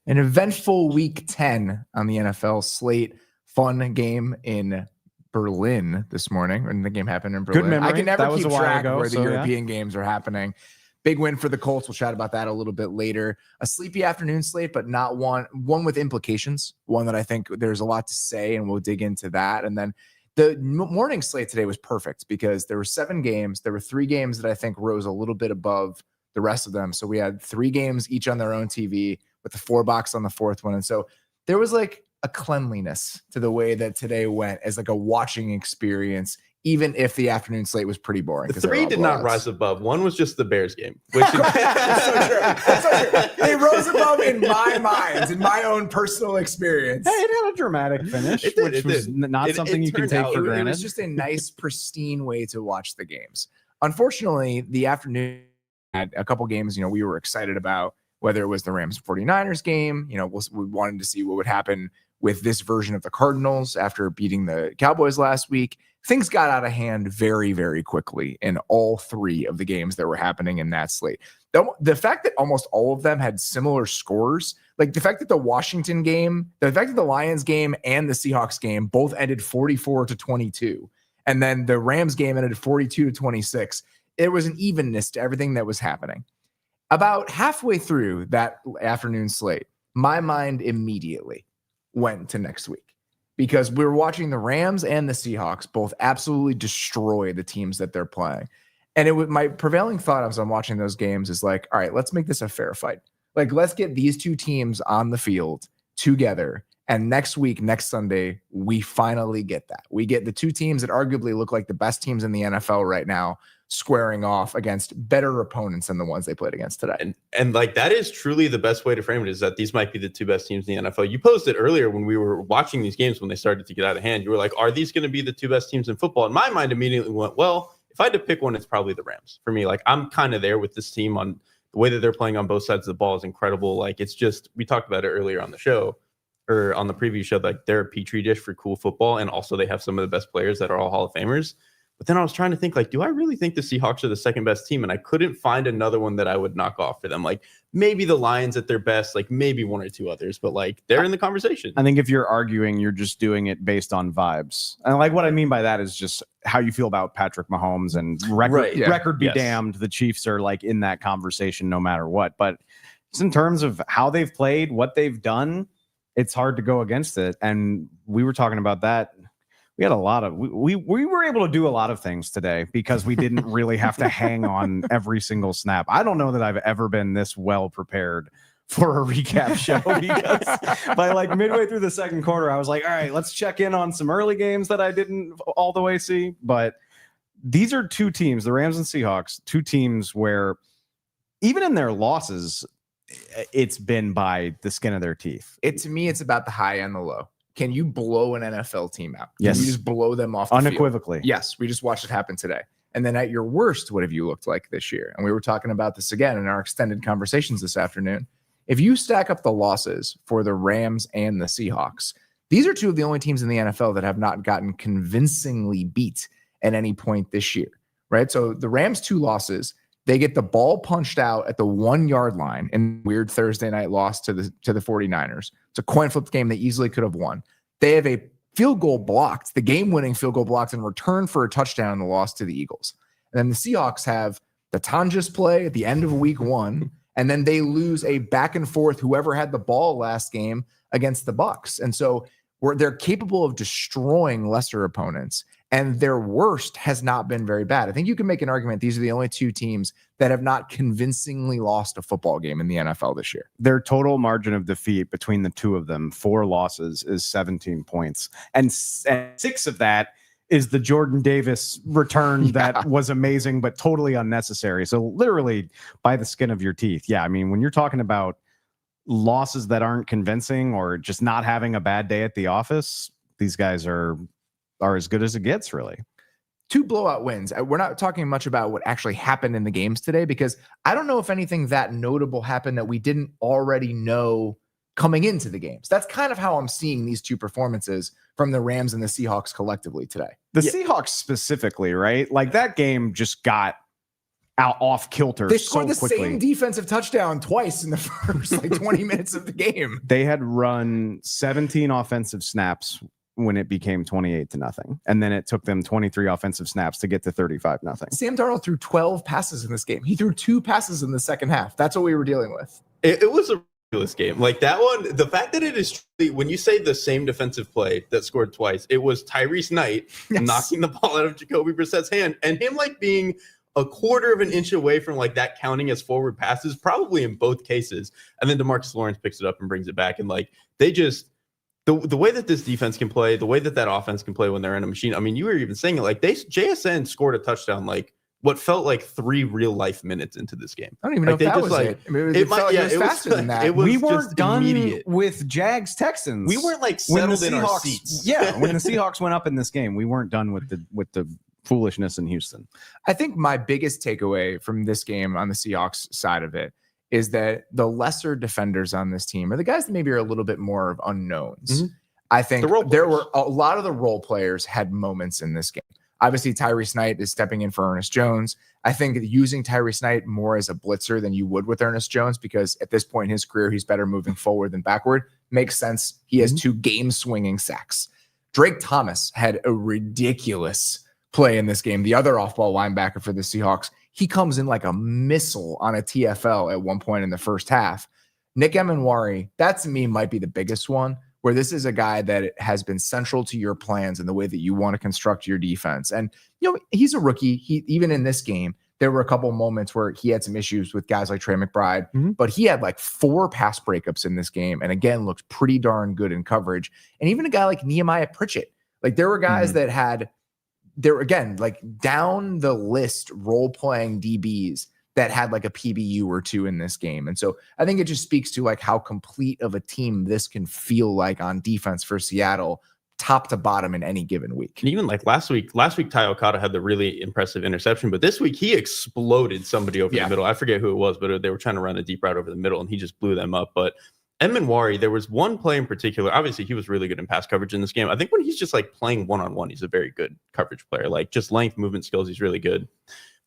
An eventful week 10 on the NFL slate. Fun game in Berlin this morning. And the game happened in Berlin. Good memory. I can never keep track of where the European European games are happening. Big win for the Colts. We'll chat about that a little bit later. A sleepy afternoon slate, but not one with implications. One that I think there's a lot to say, and we'll dig into that. And then the morning slate today was perfect because there were 7 games. There were 3 games that I think rose a little bit above the rest of them. So we had 3 games each on their own TV with the 4 box on the 4th one. And so there was like a cleanliness to the way that today went as like a watching experience, even if the afternoon slate was pretty boring. The 3 did not rise above. One was just the Bears game. Which That's so true. That's so true. They rose above in my mind, in my own personal experience. Hey, it had a dramatic finish, which was not something you can take for granted. It was just a nice, pristine way to watch the games. Unfortunately, the afternoon had a couple games, we were excited about, whether it was the Rams 49ers game. We wanted to see what would happen with this version of the Cardinals after beating the Cowboys last week. Things got out of hand very, very quickly in all 3 of the games that were happening in that slate. The fact that almost all of them had similar scores, like the fact that the Washington game, the fact that the Lions game and the Seahawks game both ended 44-22, and then the Rams game ended 42-26, it was an evenness to everything that was happening. About halfway through that afternoon slate, my mind immediately went to next week because we were watching the Rams and the Seahawks both absolutely destroy the teams that they're playing. And it was my prevailing thought as I'm watching those games is like, all right, let's make this a fair fight. Like, let's get these 2 teams on the field together. And next week, next Sunday, we finally get that. We get the 2 teams that arguably look like the best teams in the NFL right now squaring off against better opponents than the ones they played against today. And like, that is truly the best way to frame it, is that these might be the 2 best teams in the NFL. You posed it earlier when we were watching these games, when they started to get out of hand. You were like, are these going to be the 2 best teams in football? And my mind immediately went, well, if I had to pick one, it's probably the Rams. For me, like, I'm kind of there with this team. On the way that they're playing on both sides of the ball is incredible. Like, it's just, we talked about it earlier on the show, or on the preview show, like, they're a petri dish for cool football. And also they have some of the best players that are all Hall of Famers. But then I was trying to think, like, do I really think the Seahawks are the second best team? And I couldn't find another one that I would knock off for them. Like, maybe the Lions at their best, like maybe 1 or 2 others, but like, they're in the conversation. I think if you're arguing, you're just doing it based on vibes. And like, what I mean by that is just how you feel about Patrick Mahomes and record be damned. The Chiefs are like in that conversation no matter what. But just in terms of how they've played, what they've done, it's hard to go against it. And we were talking about that. We had a lot of we were able to do a lot of things today because we didn't really have to hang on every single snap. I don't know that I've ever been this well prepared for a recap show, because by like midway through the second quarter, I was like, all right, let's check in on some early games that I didn't all the way see. But these are 2 teams, the Rams and Seahawks, 2 teams where even in their losses, it's been by the skin of their teeth. To me, it's about the high and the low. Can you blow an NFL team out? Yes. Can you just blow them off the unequivocally? Field? Yes. We just watched it happen today. And then at your worst, what have you looked like this year? And we were talking about this again in our extended conversations this afternoon. If you stack up the losses for the Rams and the Seahawks, these are 2 of the only teams in the NFL that have not gotten convincingly beat at any point this year, right? So the Rams' 2 losses, they get the ball punched out at the 1-yard line in weird Thursday night loss to the 49ers. It's a coin flip game they easily could have won. They have a field goal blocked, the game-winning field goal blocked in return for a touchdown in the loss to the Eagles. And then the Seahawks have the Tonjes play at the end of week 1, and then they lose a back and forth whoever had the ball last game against the Bucs. And so they're capable of destroying lesser opponents, and their worst has not been very bad. I think you can make an argument these are the only 2 teams that have not convincingly lost a football game in the NFL this year. Their total margin of defeat between the 2 of them, 4 losses, is 17 points. And 6 of that is the Jordan Davis return that was amazing, but totally unnecessary. So literally by the skin of your teeth. Yeah, I mean, when you're talking about losses that aren't convincing or just not having a bad day at the office, these guys are as good as it gets, really. 2 blowout wins. We're not talking much about what actually happened in the games today, because I don't know if anything that notable happened that we didn't already know coming into the games. That's kind of how I'm seeing these 2 performances from the Rams and the Seahawks collectively today. The Seahawks specifically, right? Like, that game just got out off kilter. They scored so the same defensive touchdown twice in the first 20 minutes of the game. They had run 17 offensive snaps when it became 28-0. And then it took them 23 offensive snaps to get to 35-0. Sam Darnold threw 12 passes in this game. He threw 2 passes in the second half. That's what we were dealing with. It was a ridiculous game. Like that one, the fact that it is truly, when you say the same defensive play that scored twice, it was Tyrese Knight knocking the ball out of Jacoby Brissett's hand and him like being a quarter of an inch away from like that counting as forward passes, probably in both cases. And then DeMarcus Lawrence picks it up and brings it back. And like they just the way that this defense can play, the way that offense can play when they're in a machine. I mean, you were even saying it like JSN scored a touchdown like what felt like 3 real life minutes into this game. I don't even know if that was it. I mean, it felt like it was faster than that. We weren't done with Jags Texans. We weren't like settled in our seats. Yeah, when the Seahawks went up in this game, we weren't done with the foolishness in Houston. I think my biggest takeaway from this game on the Seahawks side of it is that the lesser defenders on this team are the guys that maybe are a little bit more of unknowns. Mm-hmm. I think there were a lot of the role players had moments in this game. Obviously, Tyrese Knight is stepping in for Ernest Jones. I think using Tyrese Knight more as a blitzer than you would with Ernest Jones, because at this point in his career, he's better moving forward than backward. Makes sense. He has 2 game-swinging sacks. Drake Thomas had a ridiculous play in this game. The other off-ball linebacker for the Seahawks, he comes in like a missile on a TFL at one point in the first half. Nick Emenwari, that to me might be the biggest one, where this is a guy that has been central to your plans and the way that you want to construct your defense. And, you know, he's a rookie. Even in this game, there were a couple of moments where he had some issues with guys like Trey McBride, but he had like 4 pass breakups in this game. And again, looked pretty darn good in coverage. And even a guy like Nehemiah Pritchett, like there were guys that had, there again, like down the list role playing DBs that had like a PBU or 2 in this game. And so I think it just speaks to like how complete of a team this can feel like on defense for Seattle, top to bottom in any given week. And even like last week, Ty Okada had the really impressive interception, but this week he exploded somebody over the middle. I forget who it was, but they were trying to run a deep route over the middle and he just blew them up. But Emenwari, there was one play in particular. Obviously, he was really good in pass coverage in this game. I think when he's just like playing one-on-one, he's a very good coverage player. Like just length, movement skills, he's really good.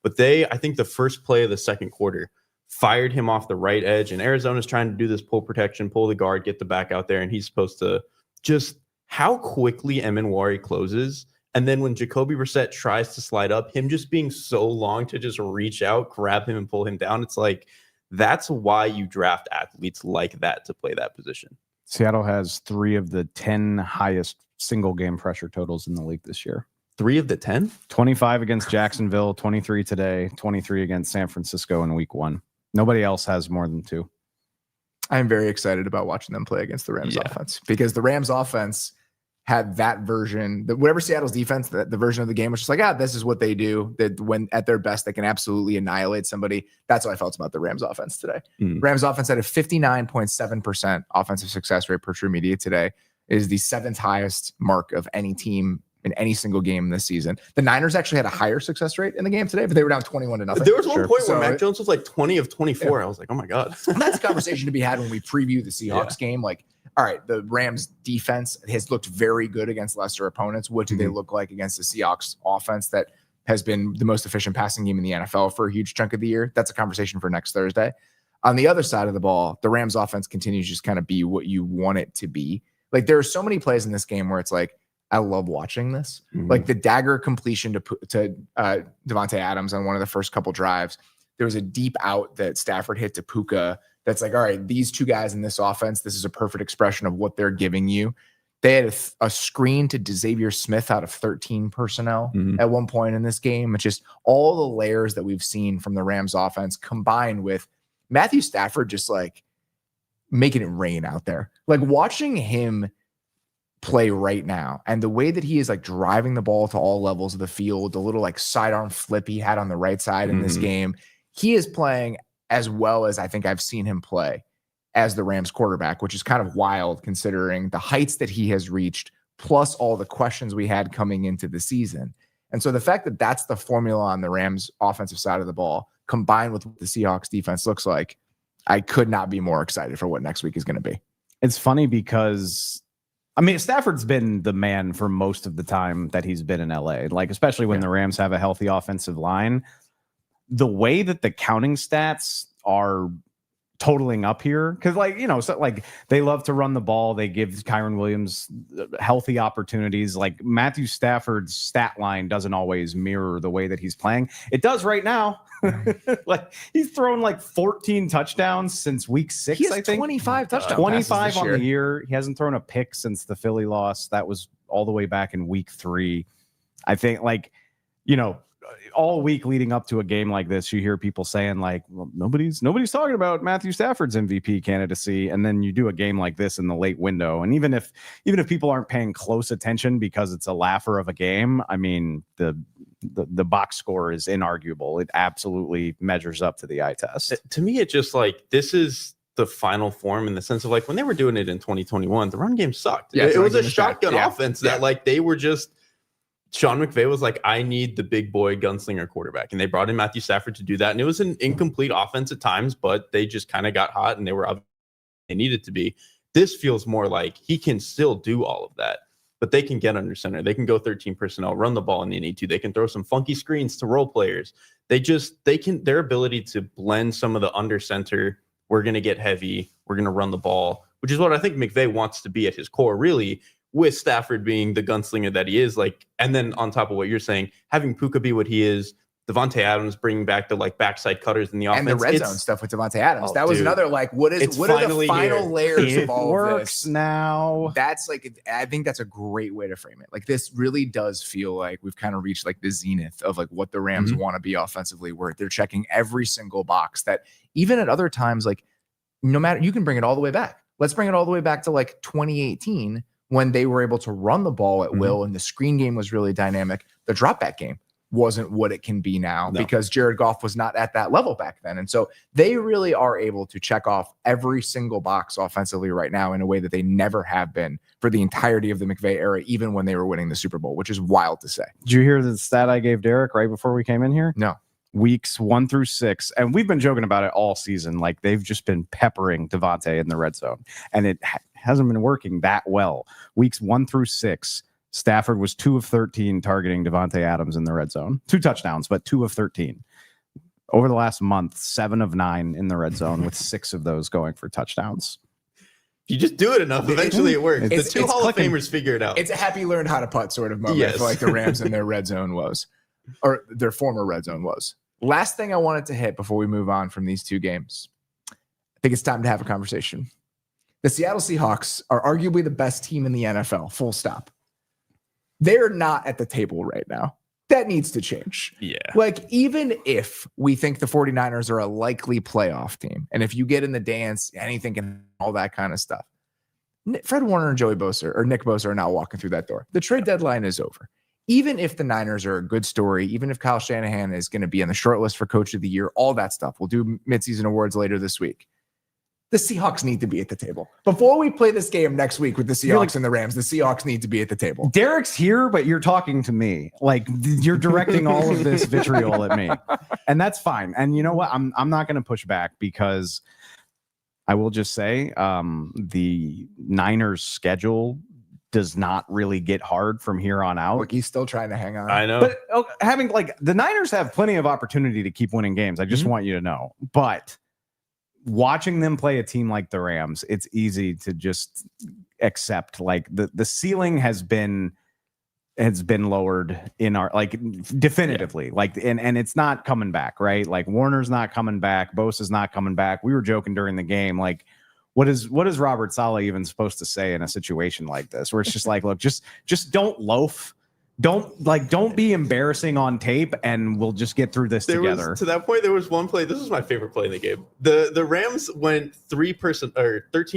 But I think the first play of the second quarter fired him off the right edge, and Arizona's trying to do this pull protection, pull the guard, get the back out there, and he's supposed to just how quickly Emenwari closes. And then when Jacoby Brissett tries to slide up, him just being so long to just reach out, grab him, and pull him down. It's like, that's why you draft athletes like that to play that position. Seattle has 3 of the 10 highest single game pressure totals in the league this year. 3 of the 10? 25 against Jacksonville, 23 today, 23 against San Francisco in week 1. Nobody else has more than 2. I'm very excited about watching them play against the Rams offense, because the Rams offense had that version, whatever Seattle's defense, the version of the game was just like, this is what they do. That when at their best, they can absolutely annihilate somebody. That's what I felt about the Rams offense today. Rams offense had a 59.7% offensive success rate per true media today. It is the 7th highest mark of any team in any single game this season. The Niners actually had a higher success rate in the game today, but they were down 21-0. There was one point where Mac Jones was like 20 of 24. I was like, oh my God. That's a conversation to be had when we preview the Seahawks game. Like, all right, the Rams defense has looked very good against lesser opponents. What do they look like against the Seahawks offense that has been the most efficient passing game in the NFL for a huge chunk of the year? That's a conversation for next Thursday. On the other side of the ball, the Rams offense continues to just kind of be what you want it to be. Like, there are so many plays in this game where it's like, I love watching this. Like the dagger completion to Devontae Adams on one of the first couple drives. There was a deep out that Stafford hit to Puka. That's like, all right, these 2 guys in this offense, this is a perfect expression of what they're giving you. They had a screen to Xavier Smith out of 13 personnel at one point in this game. It's just all the layers that we've seen from the Rams offense combined with Matthew Stafford just like making it rain out there. Like watching him play right now and the way that he is like driving the ball to all levels of the field, the little like sidearm flip he had on the right side in this game, he is playing as well as I think I've seen him play as the Rams quarterback, which is kind of wild considering the heights that he has reached, plus all the questions we had coming into the season. And so the fact that that's the formula on the Rams offensive side of the ball, combined with what the Seahawks defense looks like, I could not be more excited for what next week is going to be. It's funny because I mean, Stafford's been the man for most of the time that he's been in LA, like especially when the Rams have a healthy offensive line. the way that the counting stats are totaling up here, because so they love to run the ball, they give Kyren Williams healthy opportunities. Like Matthew Stafford's stat line doesn't always mirror the way that he's playing. It does right now. Like he's thrown like 14 touchdowns since week 6. He has I think 25 touchdowns, 25 on the year. He hasn't thrown a pick since the Philly loss. That was all the way back in week 3. I think all week leading up to a game like this, you hear people saying like, well, nobody's talking about Matthew Stafford's MVP candidacy. And then you do a game like this in the late window. And even if people aren't paying close attention because it's a laugher of a game, I mean, the box score is inarguable. It absolutely measures up to the eye test. To me, it just this is the final form in the sense of when they were doing it in 2021, the run game sucked. Yeah, it was a shotgun offense that they were just, Sean McVay was like, I need the big boy gunslinger quarterback. And they brought in Matthew Stafford to do that. And it was an incomplete offense at times, but they just kind of got hot and they needed to be. This feels more like he can still do all of that, but they can get under center. They can go 13 personnel, run the ball when they need to. They can throw some funky screens to role players. Their ability to blend some of the under center. We're going to get heavy. We're going to run the ball, which is what I think McVay wants to be at his core, really, with Stafford being the gunslinger that he is. And then on top of what you're saying, having Puka be what he is, Devontae Adams bringing back the backside cutters in the offense. And the red zone stuff with Devontae Adams. That was another what are the final layers of all of this? Now. That's I think that's a great way to frame it. This really does feel like we've kind of reached the zenith of what the Rams want to be offensively, where they're checking every single box that even at other times, no matter, you can bring it all the way back. Let's bring it all the way back to 2018 when they were able to run the ball at will and the screen game was really dynamic. The drop back game wasn't what it can be now because Jared Goff was not at that level back then. And so they really are able to check off every single box offensively right now in a way that they never have been for the entirety of the McVay era, even when they were winning the Super Bowl, which is wild to say. Did you hear the stat I gave Derrik right before we came in here? No. Weeks 1 through 6, and we've been joking about it all season. They've just been peppering Devontae in the red zone, and it hasn't been working that well. Weeks 1 through 6, Stafford was 2 of 13 targeting Devontae Adams in the red zone. 2 touchdowns, but 2 of 13. Over the last month, 7 of 9 in the red zone, with 6 of those going for touchdowns. You just do it enough, eventually it works. It's the 2 Hall of Famers figure it out. It's a happy learned how to putt sort of moment for the Rams in their red zone was, or their former red zone was. Last thing I wanted to hit before we move on from these 2 games. I think it's time to have a conversation. The Seattle Seahawks are arguably the best team in the NFL, full stop. They're not at the table right now. That needs to change. Yeah. Even if we think the 49ers are a likely playoff team, and if you get in the dance, anything can, all that kind of stuff. Fred Warner and Joey Bosa or Nick Bosa are now walking through that door. The trade deadline is over. Even if the Niners are a good story, even if Kyle Shanahan is going to be on the short list for Coach of the Year, all that stuff. We'll do midseason awards later this week. The Seahawks need to be at the table. Before we play this game next week with the Seahawks and the Rams, the Seahawks need to be at the table. Derrick's here, but you're talking to me. You're directing all of this vitriol at me. And that's fine. And you know what? I'm not going to push back, because I will just say the Niners schedule does not really get hard from here on out. He's still trying to hang on. I know. But having the Niners have plenty of opportunity to keep winning games. I just want you to know. But watching them play a team like the Rams, it's easy to just accept the ceiling has been lowered in our definitively and it's not coming back, right? Warner's not coming back, Bosa's not coming back. We were joking during the game, what is Robert Saleh even supposed to say in a situation like this, where it's just look, just don't loaf. Don't be embarrassing on tape, and we'll just get through this together. To that point, there was one play. This was my favorite play in the game. The Rams went 13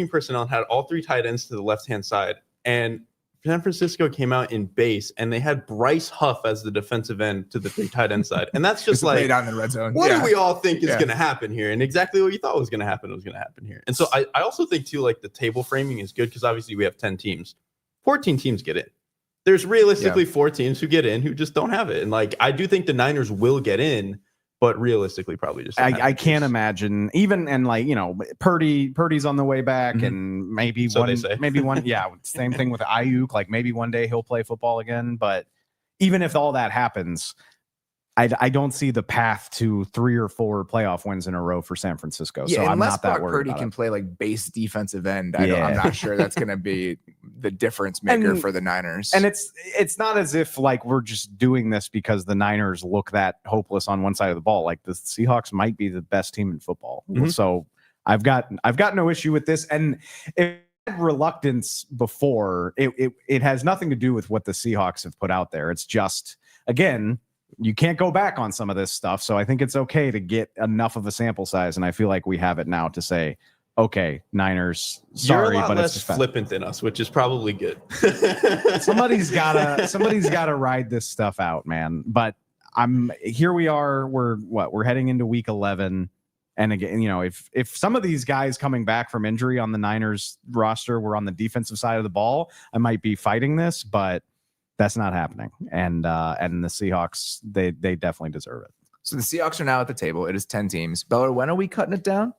personnel and had all 3 tight ends to the left-hand side. And San Francisco came out in base, and they had Bryce Huff as the defensive end to the 3 tight end side. And that's just down in the red zone. What do we all think is going to happen here? And exactly what you thought was going to happen was going to happen here. And so I also think too, the table framing is good, because obviously we have 10 teams. 14 teams get in. There's realistically 4 teams who get in who just don't have it. And I do think the Niners will get in, but realistically probably just I can't imagine even, and Purdy's on the way back, and maybe one, same thing with Ayuk. Maybe one day he'll play football again. But even if all that happens, I don't see the path to 3 or 4 playoff wins in a row for San Francisco. Yeah, so I'm unless not that Brock worried Purdy about can it. play like base defensive end, I'm not sure that's going to be the difference maker for the Niners. And it's not as if like we're just doing this because the Niners look that hopeless on one side of the ball. Like the Seahawks might be the best team in football. Mm-hmm. So I've got no issue with this. And if reluctance before, it has nothing to do with what the Seahawks have put out there. It's just, again, you can't go back on some of this stuff. So I think it's okay to get enough of a sample size. And I feel like we have it now to say, okay, Niners, sorry, you're a lot but less it's flippant than us, which is probably good. somebody's gotta ride this stuff out, man. But here we are. We're heading into week 11. And again, if some of these guys coming back from injury on the Niners roster were on the defensive side of the ball, I might be fighting this, but that's not happening. And the Seahawks, they definitely deserve it. So the Seahawks are now at the table. It is 10 teams. Beller, when are we cutting it down?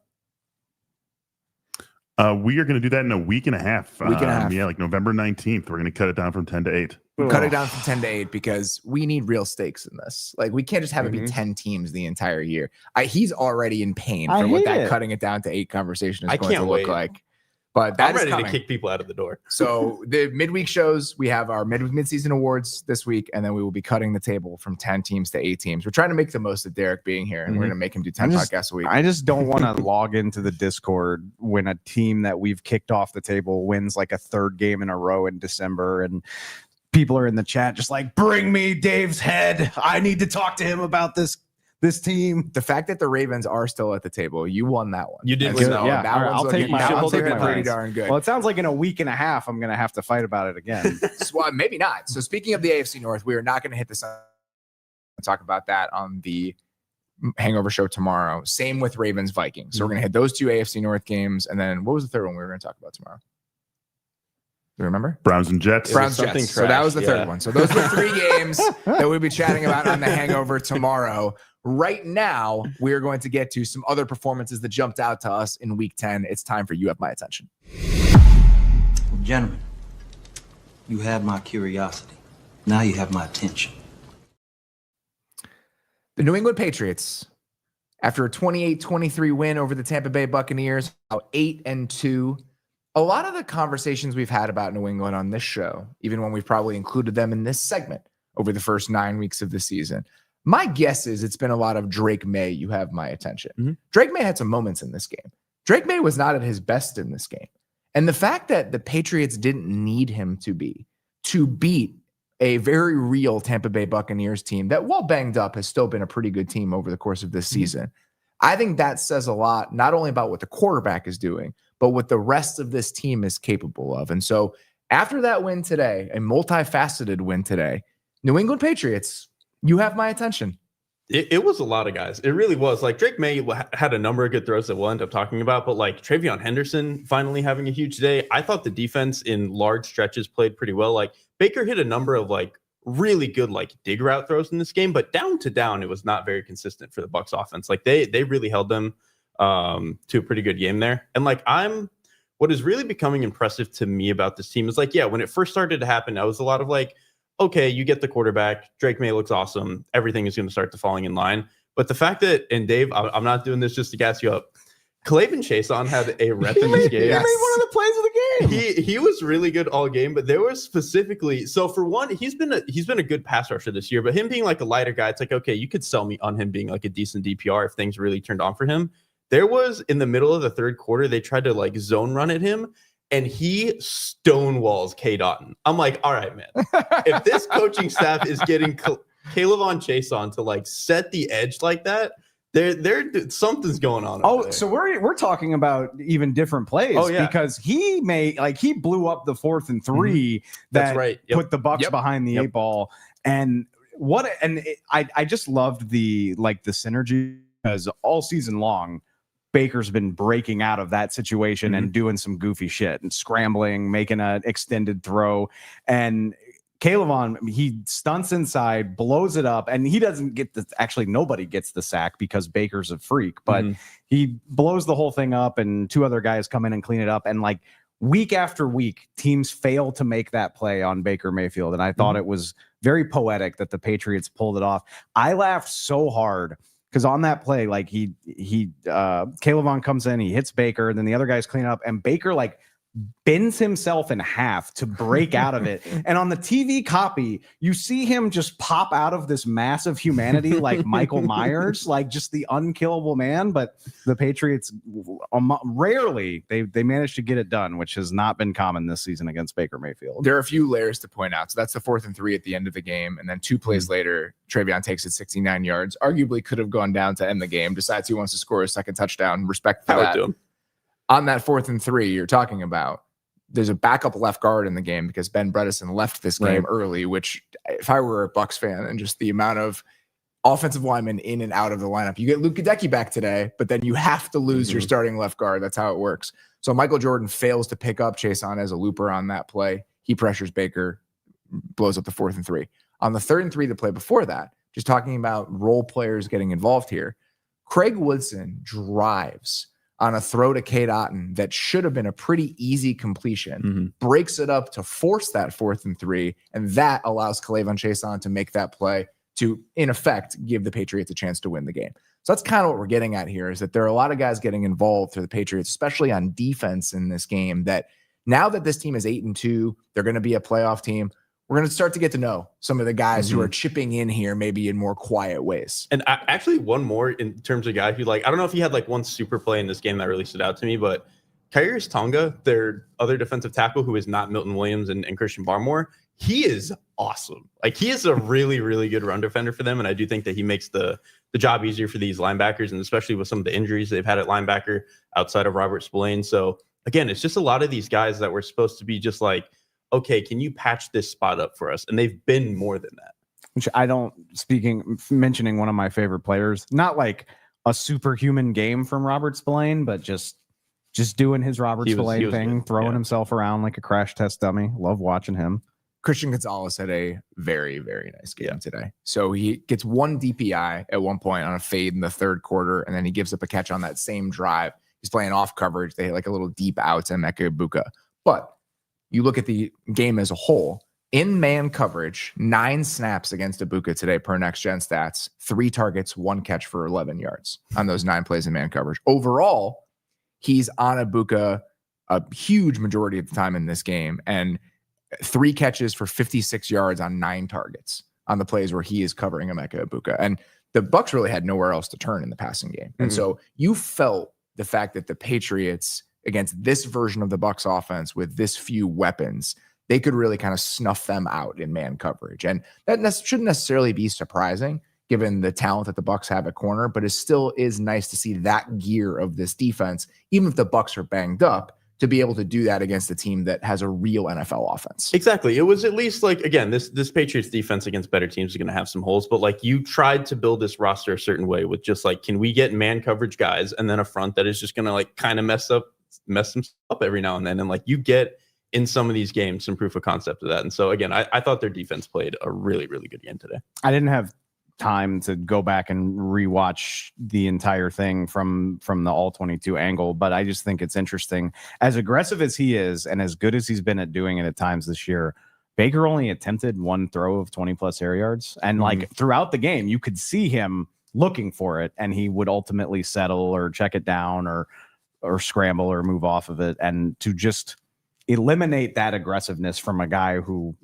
We are going to do that in a week and a half. Yeah, like November 19th. We're going to cut it down from 10 to 8. Cut it down from 10 to 8 because we need real stakes in this. Like, we can't just have it be 10 teams the entire year. He's already in pain for what that cutting it down to 8 conversation is going to look like. But I'm ready to kick people out of the door. So the midweek shows, we have our midseason awards this week, and then we will be cutting the table from 10 teams to 8 teams. We're trying to make the most of Derrik being here, and we're going to make him do 10 podcasts a week. I just don't want to log into the Discord when a team that we've kicked off the table wins like a 3rd game in a row in December, and people are in the chat just like, bring me Dave's head. I need to talk to him about this team. The fact that the Ravens are still at the table, you won that one. You did win that one. Yeah, I'll take my pretty darn good. Well, it sounds like in a week and a half, I'm going to have to fight about it again. Well, maybe not. So speaking of the AFC North, we are not going to hit the sun. Talk about that on the Hangover show tomorrow. Same with Ravens Vikings. So we're going to hit those 2 AFC North games. And then what was the 3rd one we were going to talk about tomorrow? Do you remember? Browns and Jets. Browns Jets. So that was the 3rd one. So those are the 3 games that we'll be chatting about on the Hangover tomorrow. Right now, we are going to get to some other performances that jumped out to us in week 10. It's time for You Have My Attention. Well, gentlemen, you have my curiosity. Now you have my attention. The New England Patriots, after a 28-23 win over the Tampa Bay Buccaneers, now 8-2. A lot of the conversations we've had about New England on this show, even when we've probably included them in this segment over the first 9 weeks of the season, my guess is it's been a lot of Drake Maye. You have my attention. Mm-hmm. Drake Maye had some moments in this game. Drake Maye was not at his best in this game. And the fact that the Patriots didn't need him to beat a very real Tampa Bay Buccaneers team that, while banged up, has still been a pretty good team over the course of this season. I think that says a lot, not only about what the quarterback is doing, but what the rest of this team is capable of. And so after that win today, a multifaceted win today, New England Patriots, you have my attention. It was a lot of guys. It really was. Like, Drake Maye had a number of good throws that we'll end up talking about, but like Travion Henderson finally having a huge day. I thought the defense in large stretches played pretty well. Like, Baker hit a number of like really good like dig route throws in this game, but down to down, it was not very consistent for the Bucs offense. Like they really held them to a pretty good game there. And like what is really becoming impressive to me about this team is like, yeah, when it first started to happen, I was a lot of like, okay, you get the quarterback, Drake Maye looks awesome, everything is going to start to falling in line. But the fact that, and Dave, I'm not doing this just to gas you up, Clavin Chason had a rep in this game. He made one of the plays of the game. He was really good all game, but there was specifically, so for one, he's been a good pass rusher this year, but him being like a lighter guy, it's like, okay, you could sell me on him being like a decent DPR if things really turned on for him. There was, in the middle of the 3rd quarter, they tried to like zone run at him, and he stonewalls K. Dotton. I'm like, all right, man. If this coaching staff is getting Kayvon Chason to like set the edge like that, there something's going on. Oh, so we're talking about even different plays. Oh, yeah. Because he blew up the 4th and 3 that put the Bucs behind the 8 ball. And I just loved the synergy, because all season long, Baker's been breaking out of that situation and doing some goofy shit and scrambling, making an extended throw. And Kayvon, he stunts inside, blows it up, and he doesn't get nobody gets the sack because Baker's a freak, but he blows the whole thing up, and 2 other guys come in and clean it up. And like, week after week, teams fail to make that play on Baker Mayfield. And I thought it was very poetic that the Patriots pulled it off. I laughed so hard because on that play, like Caleb Vaughn comes in, he hits Baker, and then the other guys clean up, and Baker like bends himself in half to break out of it. And on the TV copy, you see him just pop out of this mass of humanity like Michael Myers, like just the unkillable man. But the Patriots rarely they manage to get it done, which has not been common this season against Baker Mayfield. There are a few layers to point out. So that's the 4th and 3 at the end of the game. And then 2 plays later, Travion takes it 69 yards, arguably could have gone down to end the game, decides he wants to score a second touchdown. Respect for that. On that 4th and 3 you're talking about, there's a backup left guard in the game because Ben Bredesen left this game early, which if I were a Bucs fan and just the amount of offensive linemen in and out of the lineup, you get Luke Gadecki back today, but then you have to lose your starting left guard. That's how it works. So Michael Jordan fails to pick up Chase on as a looper on that play. He pressures Baker, blows up the 4th and 3. On the 3rd and 3, the play before that, just talking about role players getting involved here, Craig Woodson drives on a throw to Cade Otton that should have been a pretty easy completion, breaks it up to force that 4th and 3, and that allows K'Lavon Chaisson to make that play to, in effect, give the Patriots a chance to win the game. So that's kind of what we're getting at here, is that there are a lot of guys getting involved for the Patriots, especially on defense in this game, that now that this team is 8-2, they're going to be a playoff team. We're going to start to get to know some of the guys who are chipping in here, maybe in more quiet ways. And actually, one more in terms of guy who, like, I don't know if he had like one super play in this game that really stood out to me, but Khyiris Tonga, their other defensive tackle, who is not Milton Williams and Christian Barmore, he is awesome. Like, he is a really, really good run defender for them. And I do think that he makes the job easier for these linebackers, and especially with some of the injuries they've had at linebacker outside of Robert Spillane. So again, it's just a lot of these guys that were supposed to be just like, okay, can you patch this spot up for us? And they've been more than that. Which mentioning one of my favorite players, not like a superhuman game from Robert Spillane, but just doing his Robert Spillane thing, throwing himself around like a crash test dummy. Love watching him. Christian Gonzalez had a very, very nice game today. So he gets 1 DPI at one point on a fade in the 3rd quarter, and then he gives up a catch on that same drive. He's playing off coverage. They had like a little deep out to Emeka Egbuka. But you look at the game as a whole, in man coverage, 9 snaps against Egbuka today per Next Gen Stats, 3 targets, 1 catch for 11 yards on those 9 plays in man coverage. Overall, he's on Egbuka a huge majority of the time in this game, and 3 catches for 56 yards on 9 targets on the plays where he is covering Emeka Egbuka. And the Bucs really had nowhere else to turn in the passing game. And so you felt the fact that the Patriots, against this version of the Bucs offense with this few weapons, they could really kind of snuff them out in man coverage. And that shouldn't necessarily be surprising given the talent that the Bucs have at corner, but it still is nice to see that gear of this defense, even if the Bucs are banged up, to be able to do that against a team that has a real NFL offense. Exactly. It was at least like, again, this Patriots defense against better teams is going to have some holes, but like, you tried to build this roster a certain way with just like, can we get man coverage guys and then a front that is just going to like kind of mess them up every now and then. And like, you get in some of these games some proof of concept of that. And so again, I thought their defense played a really, really good game today. I didn't have time to go back and rewatch the entire thing from the all 22 angle, but I just think it's interesting. As aggressive as he is and as good as he's been at doing it at times this year, Baker only attempted 1 throw of 20 plus air yards. And like throughout the game, you could see him looking for it, and he would ultimately settle or check it down or scramble or move off of it. And to just eliminate that aggressiveness from a guy who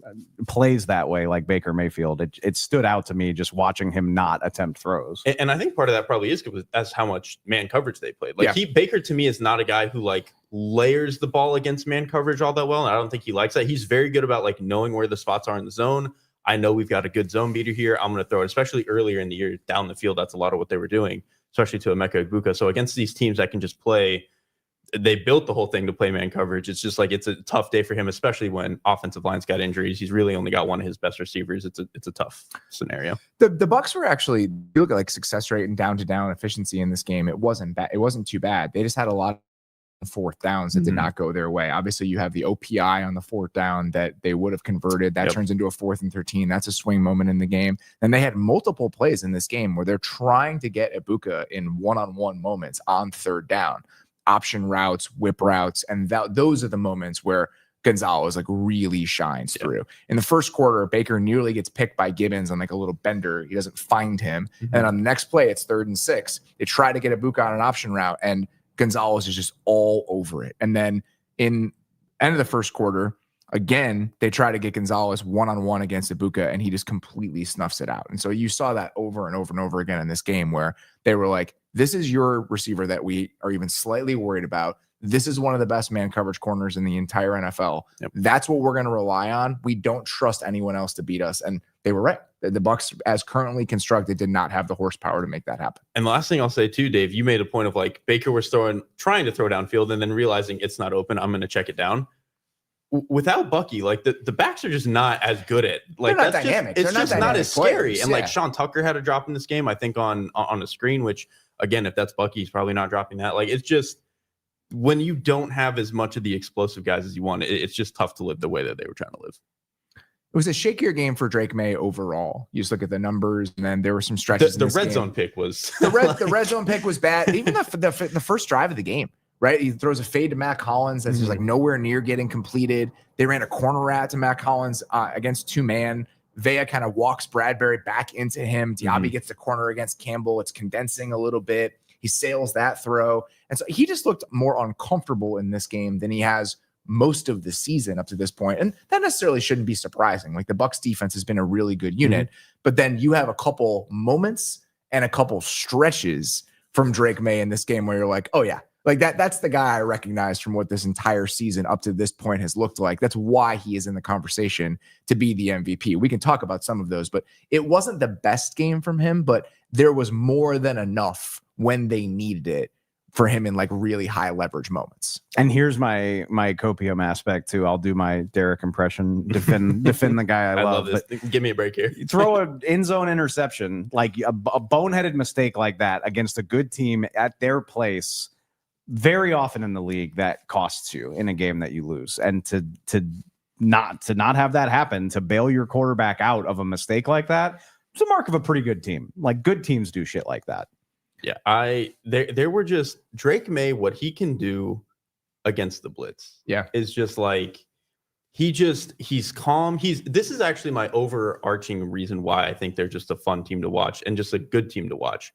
plays that way like Baker Mayfield, it stood out to me just watching him not attempt throws. And I think part of that probably is because that's how much man coverage they played. Like Baker to me is not a guy who like layers the ball against man coverage all that well. And I don't think he likes that. He's very good about like knowing where the spots are in the zone. I know we've got a good zone beater here. I'm going to throw it, especially earlier in the year down the field. That's a lot of what they were doing, especially to Emeka Egbuka. So against these teams that can just play, they built the whole thing to play man coverage. It's just like, it's a tough day for him, especially when offensive line's got injuries. He's really only got one of his best receivers. It's a tough scenario. The Bucs were actually, you look at like success rate and down to down efficiency in this game. It wasn't bad. It wasn't too bad. They just had a lot of 4th downs that did not go their way. Obviously you have the OPI on the 4th down that they would have converted. That turns into a 4th and 13. That's a swing moment in the game. And they had multiple plays in this game where they're trying to get Egbuka in one-on-one moments on 3rd down. option routes, whip routes. And those are the moments where Gonzalez like really shines through. In the first quarter, Baker nearly gets picked by Gibbons on like a little bender. He doesn't find him. And on the next play, it's 3rd and 6. They try to get Ibuka on an option route, and Gonzalez is just all over it. And then in end of the first quarter, again, they try to get Gonzalez one-on-one against Ibuka, and he just completely snuffs it out. And so you saw that over and over and over again in this game where they were like, this is your receiver that we are even slightly worried about. This is one of the best man coverage corners in the entire NFL. Yep. That's what we're going to rely on. We don't trust anyone else to beat us. And they were right. The Bucs, as currently constructed, did not have the horsepower to make that happen. And the last thing I'll say too, Dave, you made a point of like Baker was trying to throw downfield and then realizing it's not open. I'm going to check it down. Without Bucky, like the backs are just not as good at like they're not that's dynamic. Just, it's just not as scary. Players. And like Sean Tucker had a drop in this game, I think on the screen, which again, if that's Bucky, he's probably not dropping that. Like it's just when you don't have as much of the explosive guys as you want, it's just tough to live the way that they were trying to live. It was a shakier game for Drake Maye overall. You just look at the numbers, and then there were some stretches. The red zone pick was the red zone pick was bad. Even the first drive of the game, right? He throws a fade to Matt Collins that's just like nowhere near getting completed. They ran a corner route to Matt Collins against 2-man. Vea kind of walks Bradbury back into him. Diaby gets the corner against Campbell. It's condensing a little bit. He sails that throw. And so he just looked more uncomfortable in this game than he has most of the season up to this point. And that necessarily shouldn't be surprising. Like the Bucs defense has been a really good unit, but then you have a couple moments and a couple stretches from Drake Maye in this game where you're like, oh yeah, like that's the guy I recognize from what this entire season up to this point has looked like. That's why he is in the conversation to be the MVP. We can talk about some of those, but it wasn't the best game from him, but there was more than enough when they needed it for him in like really high leverage moments. And here's my copium aspect too. I'll do my Derrik impression, defend the guy I love. This. But give me a break here. You throw an end zone interception, like a boneheaded mistake like that against a good team at their place. Very often in the league, that costs you in a game that you lose, and to not have that happen, to bail your quarterback out of a mistake like that, it's a mark of a pretty good team. Like good teams do shit like that. Yeah, there were just Drake Maye, what he can do against the blitz. Yeah, is just like he's calm. This is actually my overarching reason why I think they're just a fun team to watch and just a good team to watch.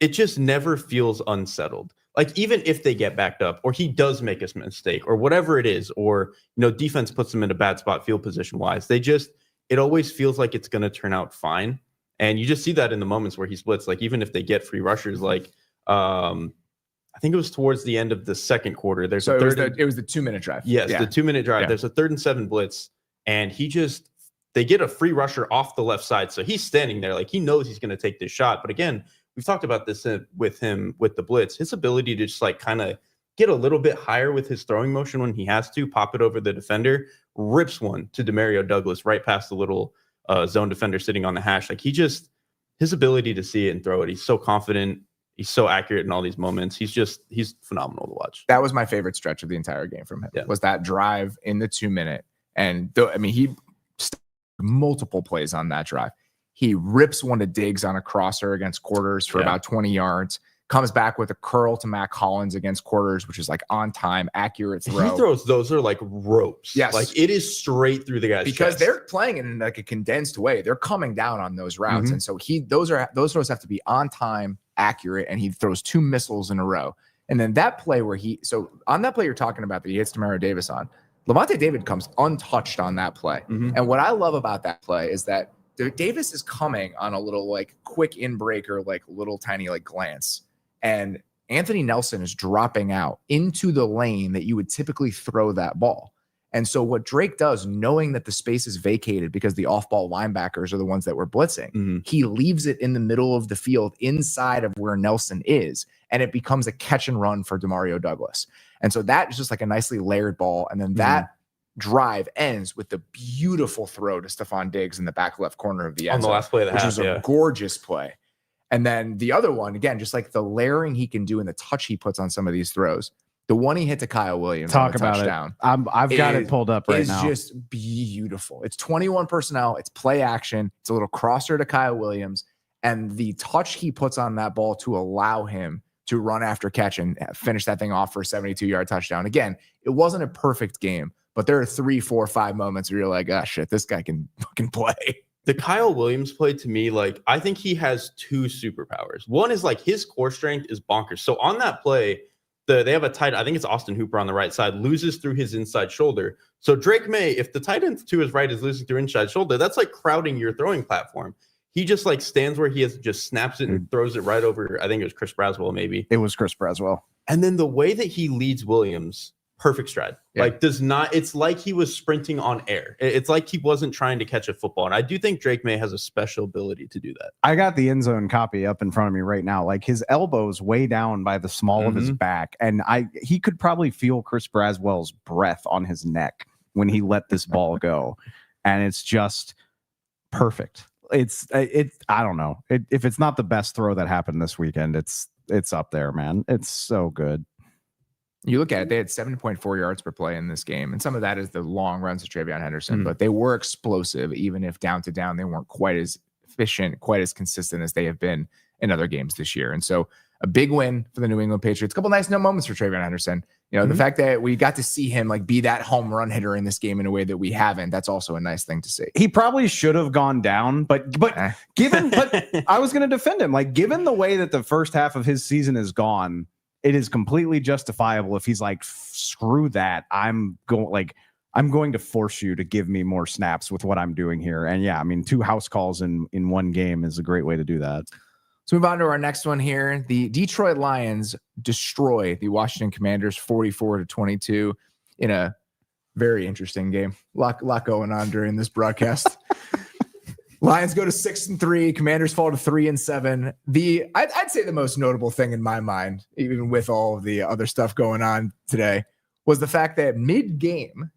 It just never feels unsettled. Like even if they get backed up or he does make a mistake or whatever it is, or defense puts them in a bad spot field position wise, it always feels like it's going to turn out fine. And you just see that in the moments where he splits. Like even if they get free rushers, like I think it was towards the end of the second quarter. It was the 2-minute drive. Yes, the 2-minute drive. Yeah. There's a 3rd and 7 blitz, and they get a free rusher off the left side. So he's standing there like he knows he's going to take this shot. But again, we've talked about this with him with the blitz, his ability to just like kind of get a little bit higher with his throwing motion when he has to, pop it over the defender, rips one to Demario Douglas right past the little zone defender sitting on the hash. Like his ability to see it and throw it. He's so confident. He's so accurate in all these moments. He's phenomenal to watch. That was my favorite stretch of the entire game from him. Yeah. Was that drive in the 2-minute. And he multiple plays on that drive. He rips one to Diggs on a crosser against Quarters for about 20 yards. Comes back with a curl to Matt Collins against Quarters, which is like on time, accurate throw. He throws those are like ropes. Yes, like it is straight through the guy's because chest. They're playing in like a condensed way. They're coming down on those routes, and so those throws have to be on time, accurate, and he throws 2 missiles in a row. And then that play where on that play you're talking about that he hits Demario Davis on, Lavonte David comes untouched on that play. And what I love about that play is that Davis is coming on a little like quick in breaker, like little tiny like glance. And Anthony Nelson is dropping out into the lane that you would typically throw that ball. And so what Drake does, knowing that the space is vacated because the off-ball linebackers are the ones that were blitzing, he leaves it in the middle of the field inside of where Nelson is, and it becomes a catch and run for Demario Douglas. And so that is just like a nicely layered ball. And then that drive ends with the beautiful throw to Stephon Diggs in the back left corner of the end zone, on the last play of the half, which is a gorgeous play. And then the other one, again, just like the layering he can do and the touch he puts on some of these throws. The one he hit to Kyle Williams on the touchdown. I've got it pulled up right now. It's just beautiful. It's 21 personnel. It's play action. It's a little crosser to Kyle Williams. And the touch he puts on that ball to allow him to run after catch and finish that thing off for a 72-yard touchdown. Again, it wasn't a perfect game, but there are 3, 4, 5 moments where you're like, oh shit, this guy can fucking play. The Kyle Williams play, to me, like, I think he has 2 superpowers. One is like his core strength is bonkers. So on that play, they have a tight, I think it's Austin Hooper on the right side, loses through his inside shoulder. So Drake Maye, if the tight end to his right is losing through inside shoulder, that's like crowding your throwing platform. He just like stands where he is, just snaps it and throws it right over. I think it was Chris Braswell, maybe. It was Chris Braswell. And then the way that he leads Williams, perfect stride. Yeah. Like it's like he was sprinting on air. It's like he wasn't trying to catch a football. And I do think Drake Maye has a special ability to do that. I got the end zone copy up in front of me right now. Like his elbows way down by the small of his back. And he could probably feel Chris Braswell's breath on his neck when he let this ball go. And it's just perfect. I don't know. If it's not the best throw that happened this weekend, it's up there, man. It's so good. You look at it, they had 7.4 yards per play in this game. And some of that is the long runs of Travion Henderson, but they were explosive. Even if down to down, they weren't quite as efficient, quite as consistent as they have been in other games this year. And so a big win for the New England Patriots. A couple nice moments for Travion Henderson. You know, the fact that we got to see him like be that home run hitter in this game in a way that we haven't, that's also a nice thing to see. He probably should have gone down, but I was going to defend him. Like, given the way that the first half of his season is gone, it is completely justifiable if he's like, screw that. I'm going to force you to give me more snaps with what I'm doing here. And yeah, I mean, 2 house calls in one game is a great way to do that. Let's move on to our next one here. The Detroit Lions destroy the Washington Commanders 44-22 in a very interesting game. Lot going on during this broadcast. Lions go to 6-3. Commanders fall to 3-7. I'd say the most notable thing in my mind, even with all of the other stuff going on today, was the fact that mid-game,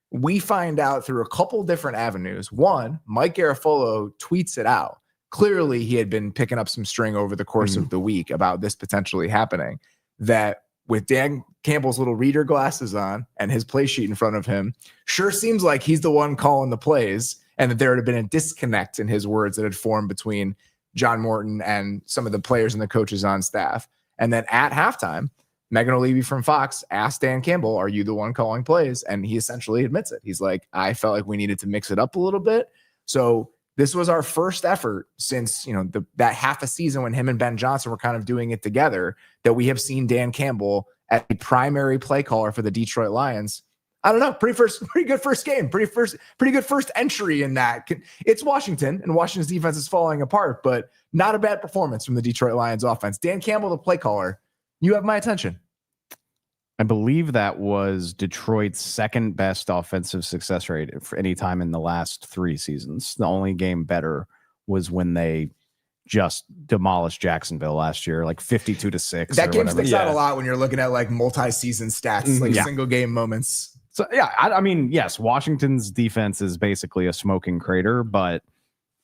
we find out through a couple different avenues. One, Mike Garafolo tweets it out. Clearly, he had been picking up some string over the course of the week about this potentially happening, that with Dan Campbell's little reader glasses on and his play sheet in front of him, sure seems like he's the one calling the plays, and that there had been a disconnect in his words that had formed between John Morton and some of the players and the coaches on staff. And then at halftime, Megan O'Leary from Fox asked Dan Campbell, are you the one calling plays? And he essentially admits it. He's like, I felt like we needed to mix it up a little bit. So this was our first effort since, that half a season when him and Ben Johnson were kind of doing it together, that we have seen Dan Campbell as a primary play caller for the Detroit Lions. I don't know. Pretty good first game. Pretty good first entry in that. It's Washington, and Washington's defense is falling apart, but not a bad performance from the Detroit Lions offense. Dan Campbell, the play caller, you have my attention. I believe that was Detroit's second best offensive success rate for any time in the last 3 seasons. The only game better was when they just demolished Jacksonville last year, like 52-6. That game sticks out a lot when you're looking at like multi-season stats, like single game moments. So yeah, I mean, yes, Washington's defense is basically a smoking crater, but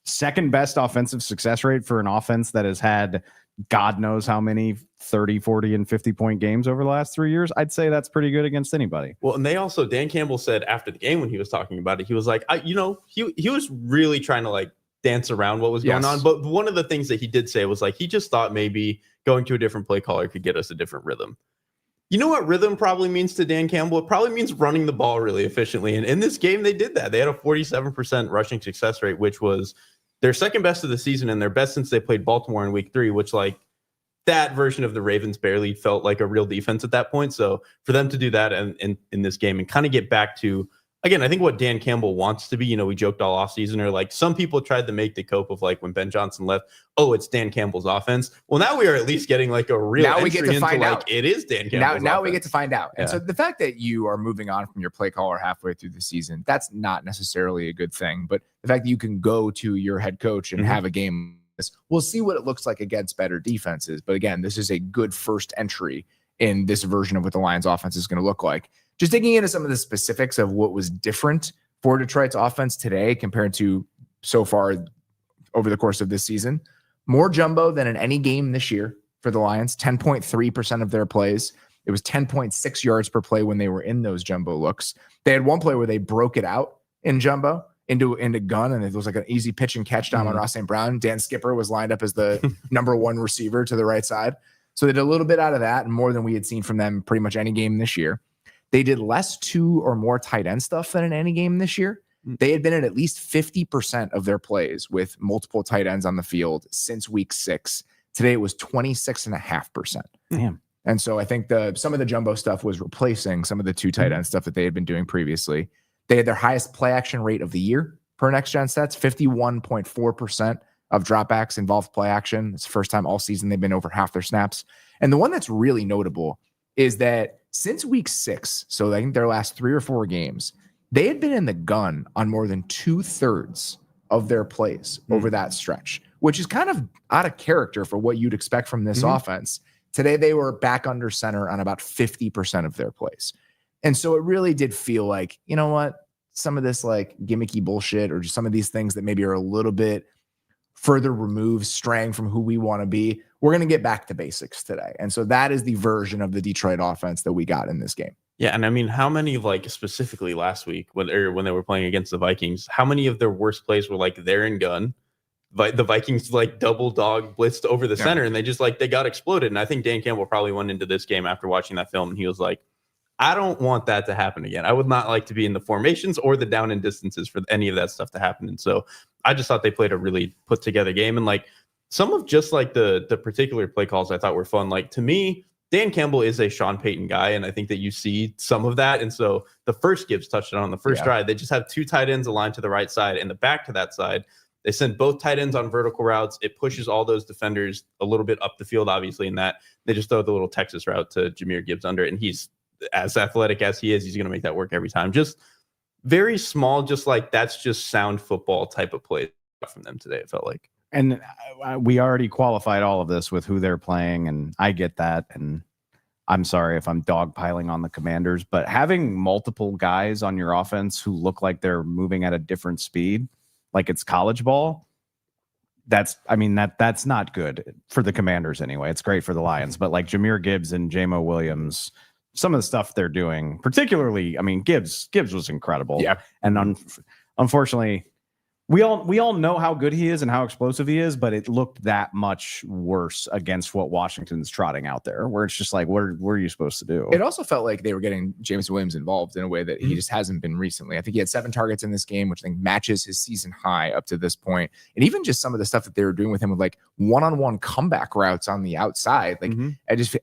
second best offensive success rate for an offense that has had God knows how many 30, 40, and 50-point games over the last 3 years. I'd say that's pretty good against anybody. Well, and Dan Campbell said after the game when he was talking about it, he was like, he was really trying to like dance around what was going on. But one of the things that he did say was like, he just thought maybe going to a different play caller could get us a different rhythm. You know what rhythm probably means to Dan Campbell? It probably means running the ball really efficiently. And in this game, they did that. They had a 47% rushing success rate, which was their second best of the season and their best since they played Baltimore in week 3, which like that version of the Ravens barely felt like a real defense at that point. So for them to do that in this game and kind of get back to, again, I think what Dan Campbell wants to be, we joked all offseason, or like some people tried to make the cope of like when Ben Johnson left, oh, it's Dan Campbell's offense. Well, now we are at least getting like a real now we get to find out. Like, it is Dan Campbell's now offense. We get to find out. And so the fact that you are moving on from your play caller halfway through the season, that's not necessarily a good thing. But the fact that you can go to your head coach and have a game, we'll see what it looks like against better defenses. But again, this is a good first entry in this version of what the Lions offense is going to look like. Just digging into some of the specifics of what was different for Detroit's offense today compared to so far over the course of this season. More jumbo than in any game this year for the Lions, 10.3% of their plays. It was 10.6 yards per play when they were in those jumbo looks. They had one play where they broke it out in jumbo into gun, and it was like an easy pitch and catch down on Ross St. Brown. Dan Skipper was lined up as the number 1 receiver to the right side. So they did a little bit out of that, and more than we had seen from them pretty much any game this year. They did less 2 or more tight end stuff than in any game this year. They had been at least 50% of their plays with multiple tight ends on the field since week 6. Today it was 26.5%. Damn. And so I think some of the jumbo stuff was replacing some of the 2 tight end stuff that they had been doing previously. They had their highest play action rate of the year per next gen sets. 51.4% of dropbacks involved play action. It's the first time all season they've been over half their snaps. And the one that's really notable is that since week 6, so I think their last 3 or 4 games, they had been in the gun on more than 2/3 of their plays over that stretch, which is kind of out of character for what you'd expect from this offense. Today, they were back under center on about 50% of their plays. And so it really did feel like, you know what, some of this like gimmicky bullshit or just some of these things that maybe are a little bit further removed, straying from who we want to be, we're going to get back to basics today. And so that is the version of the Detroit offense that we got in this game. Yeah, and I mean, how many, like, specifically last week when they were playing against the Vikings, how many of their worst plays were like they're in gun? The Vikings like double dog blitzed over the center, and they got exploded. And I think Dan Campbell probably went into this game after watching that film, and he was like, I don't want that to happen again. I would not like to be in the formations or the down and distances for any of that stuff to happen. And so I just thought they played a really put together game. And like some of just like the particular play calls I thought were fun. Like to me, Dan Campbell is a Sean Payton guy, and I think that you see some of that. And so the first Gibbs touchdown on the first drive, they just have 2 tight ends aligned to the right side and the back to that side. They send both tight ends on vertical routes. It pushes all those defenders a little bit up the field, obviously, in that they just throw the little Texas route to Jahmyr Gibbs under it. And he's as athletic as he is, he's going to make that work every time. Just very small, just like that's just sound football type of play from them today, it felt like. And we already qualified all of this with who they're playing, and I get that. And I'm sorry if I'm dogpiling on the Commanders, but having multiple guys on your offense who look like they're moving at a different speed, like it's college ball, that's not good for the Commanders anyway. It's great for the Lions, but like Jahmyr Gibbs and Jamo Williams, some of the stuff they're doing, particularly, I mean, Gibbs was incredible. Yeah. And unfortunately, we all know how good he is and how explosive he is, but it looked that much worse against what Washington's trotting out there, where it's just like, what are you supposed to do? It also felt like they were getting James Williams involved in a way that he just hasn't been recently. I think he had 7 targets in this game, which I think matches his season high up to this point. And even just some of the stuff that they were doing with him with like one-on-one comeback routes on the outside, like I just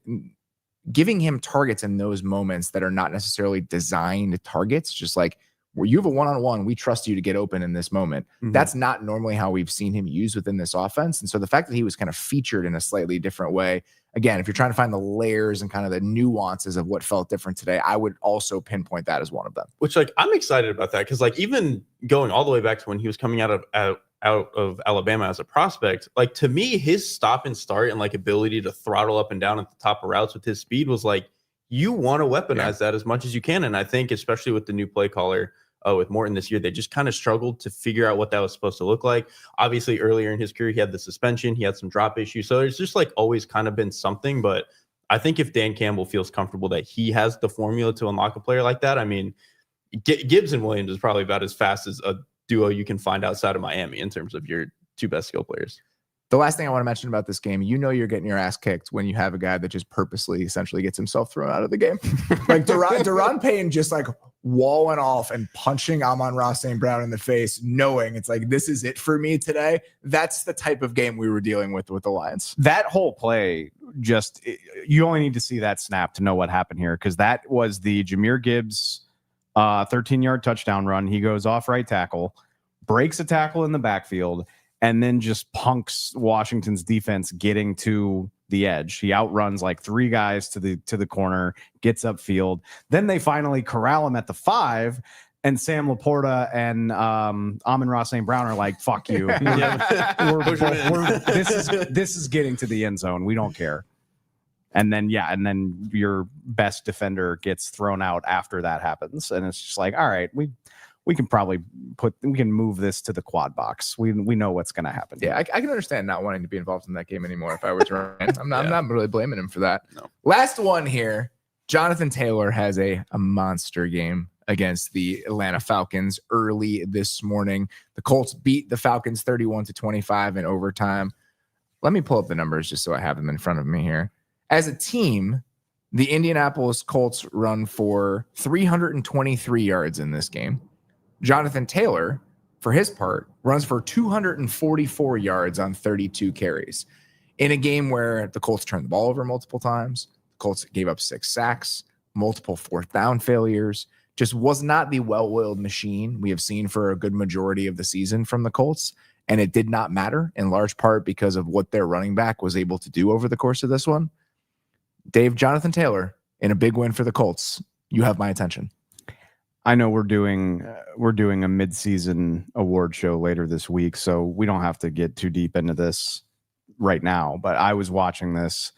giving him targets in those moments that are not necessarily designed targets, just like, where you have a one-on-one, we trust you to get open in this moment. That's not normally how we've seen him used within this offense. And so the fact that he was kind of featured in a slightly different way, again, if you're trying to find the layers and kind of the nuances of what felt different today, I would also pinpoint that as one of them. Which, like, I'm excited about that because, like, even going all the way back to when he was coming out of Alabama as a prospect, like, to me, his stop and start and like ability to throttle up and down at the top of routes with his speed was like, you want to weaponize that as much as you can. And I think especially with the new play caller with Morton this year, they just kind of struggled to figure out what that was supposed to look like. Obviously, earlier in his career, he had the suspension. He had some drop issues. So there's just like always kind of been something. But I think if Dan Campbell feels comfortable that he has the formula to unlock a player like that, I mean, Gibbs and Williams is probably about as fast as a duo you can find outside of Miami in terms of your 2 best skill players. The last thing I want to mention about this game, you're getting your ass kicked when you have a guy that just purposely essentially gets himself thrown out of the game. Like Deron Payne just like walling off and punching Amon-Ra St. Brown in the face, knowing it's like, this is it for me today. That's the type of game we were dealing with the Lions. That whole play, you only need to see that snap to know what happened here, because that was the Jahmyr Gibbs 13-yard touchdown run. He goes off right tackle, breaks a tackle in the backfield, and then just punks Washington's defense getting to the edge. He outruns like 3 guys to the corner, gets upfield. Then they finally corral him at the 5, and Sam Laporta and Amon-Ra St. Brown are like, fuck you. This is getting to the end zone. We don't care. And then your best defender gets thrown out after that happens. And it's just like, all right, we can probably move this to the quad box. We know what's going to happen. Yeah, I can understand not wanting to be involved in that game anymore if I were Ryan. I'm not really blaming him for that. No. Last one here. Jonathan Taylor has a monster game against the Atlanta Falcons early this morning. The Colts beat the Falcons 31-25 in overtime. Let me pull up the numbers just so I have them in front of me here. As a team, the Indianapolis Colts run for 323 yards in this game. Jonathan Taylor, for his part, runs for 244 yards on 32 carries in a game where the Colts turned the ball over multiple times. The Colts gave up 6 sacks, multiple fourth down failures. Just was not the well-oiled machine we have seen for a good majority of the season from the Colts. And it did not matter in large part because of what their running back was able to do over the course of this one. Dave, Jonathan Taylor in a big win for the Colts. You have my attention. I know we're doing a mid-season award show later this week, so we don't have to get too deep into this right now. But I was watching this,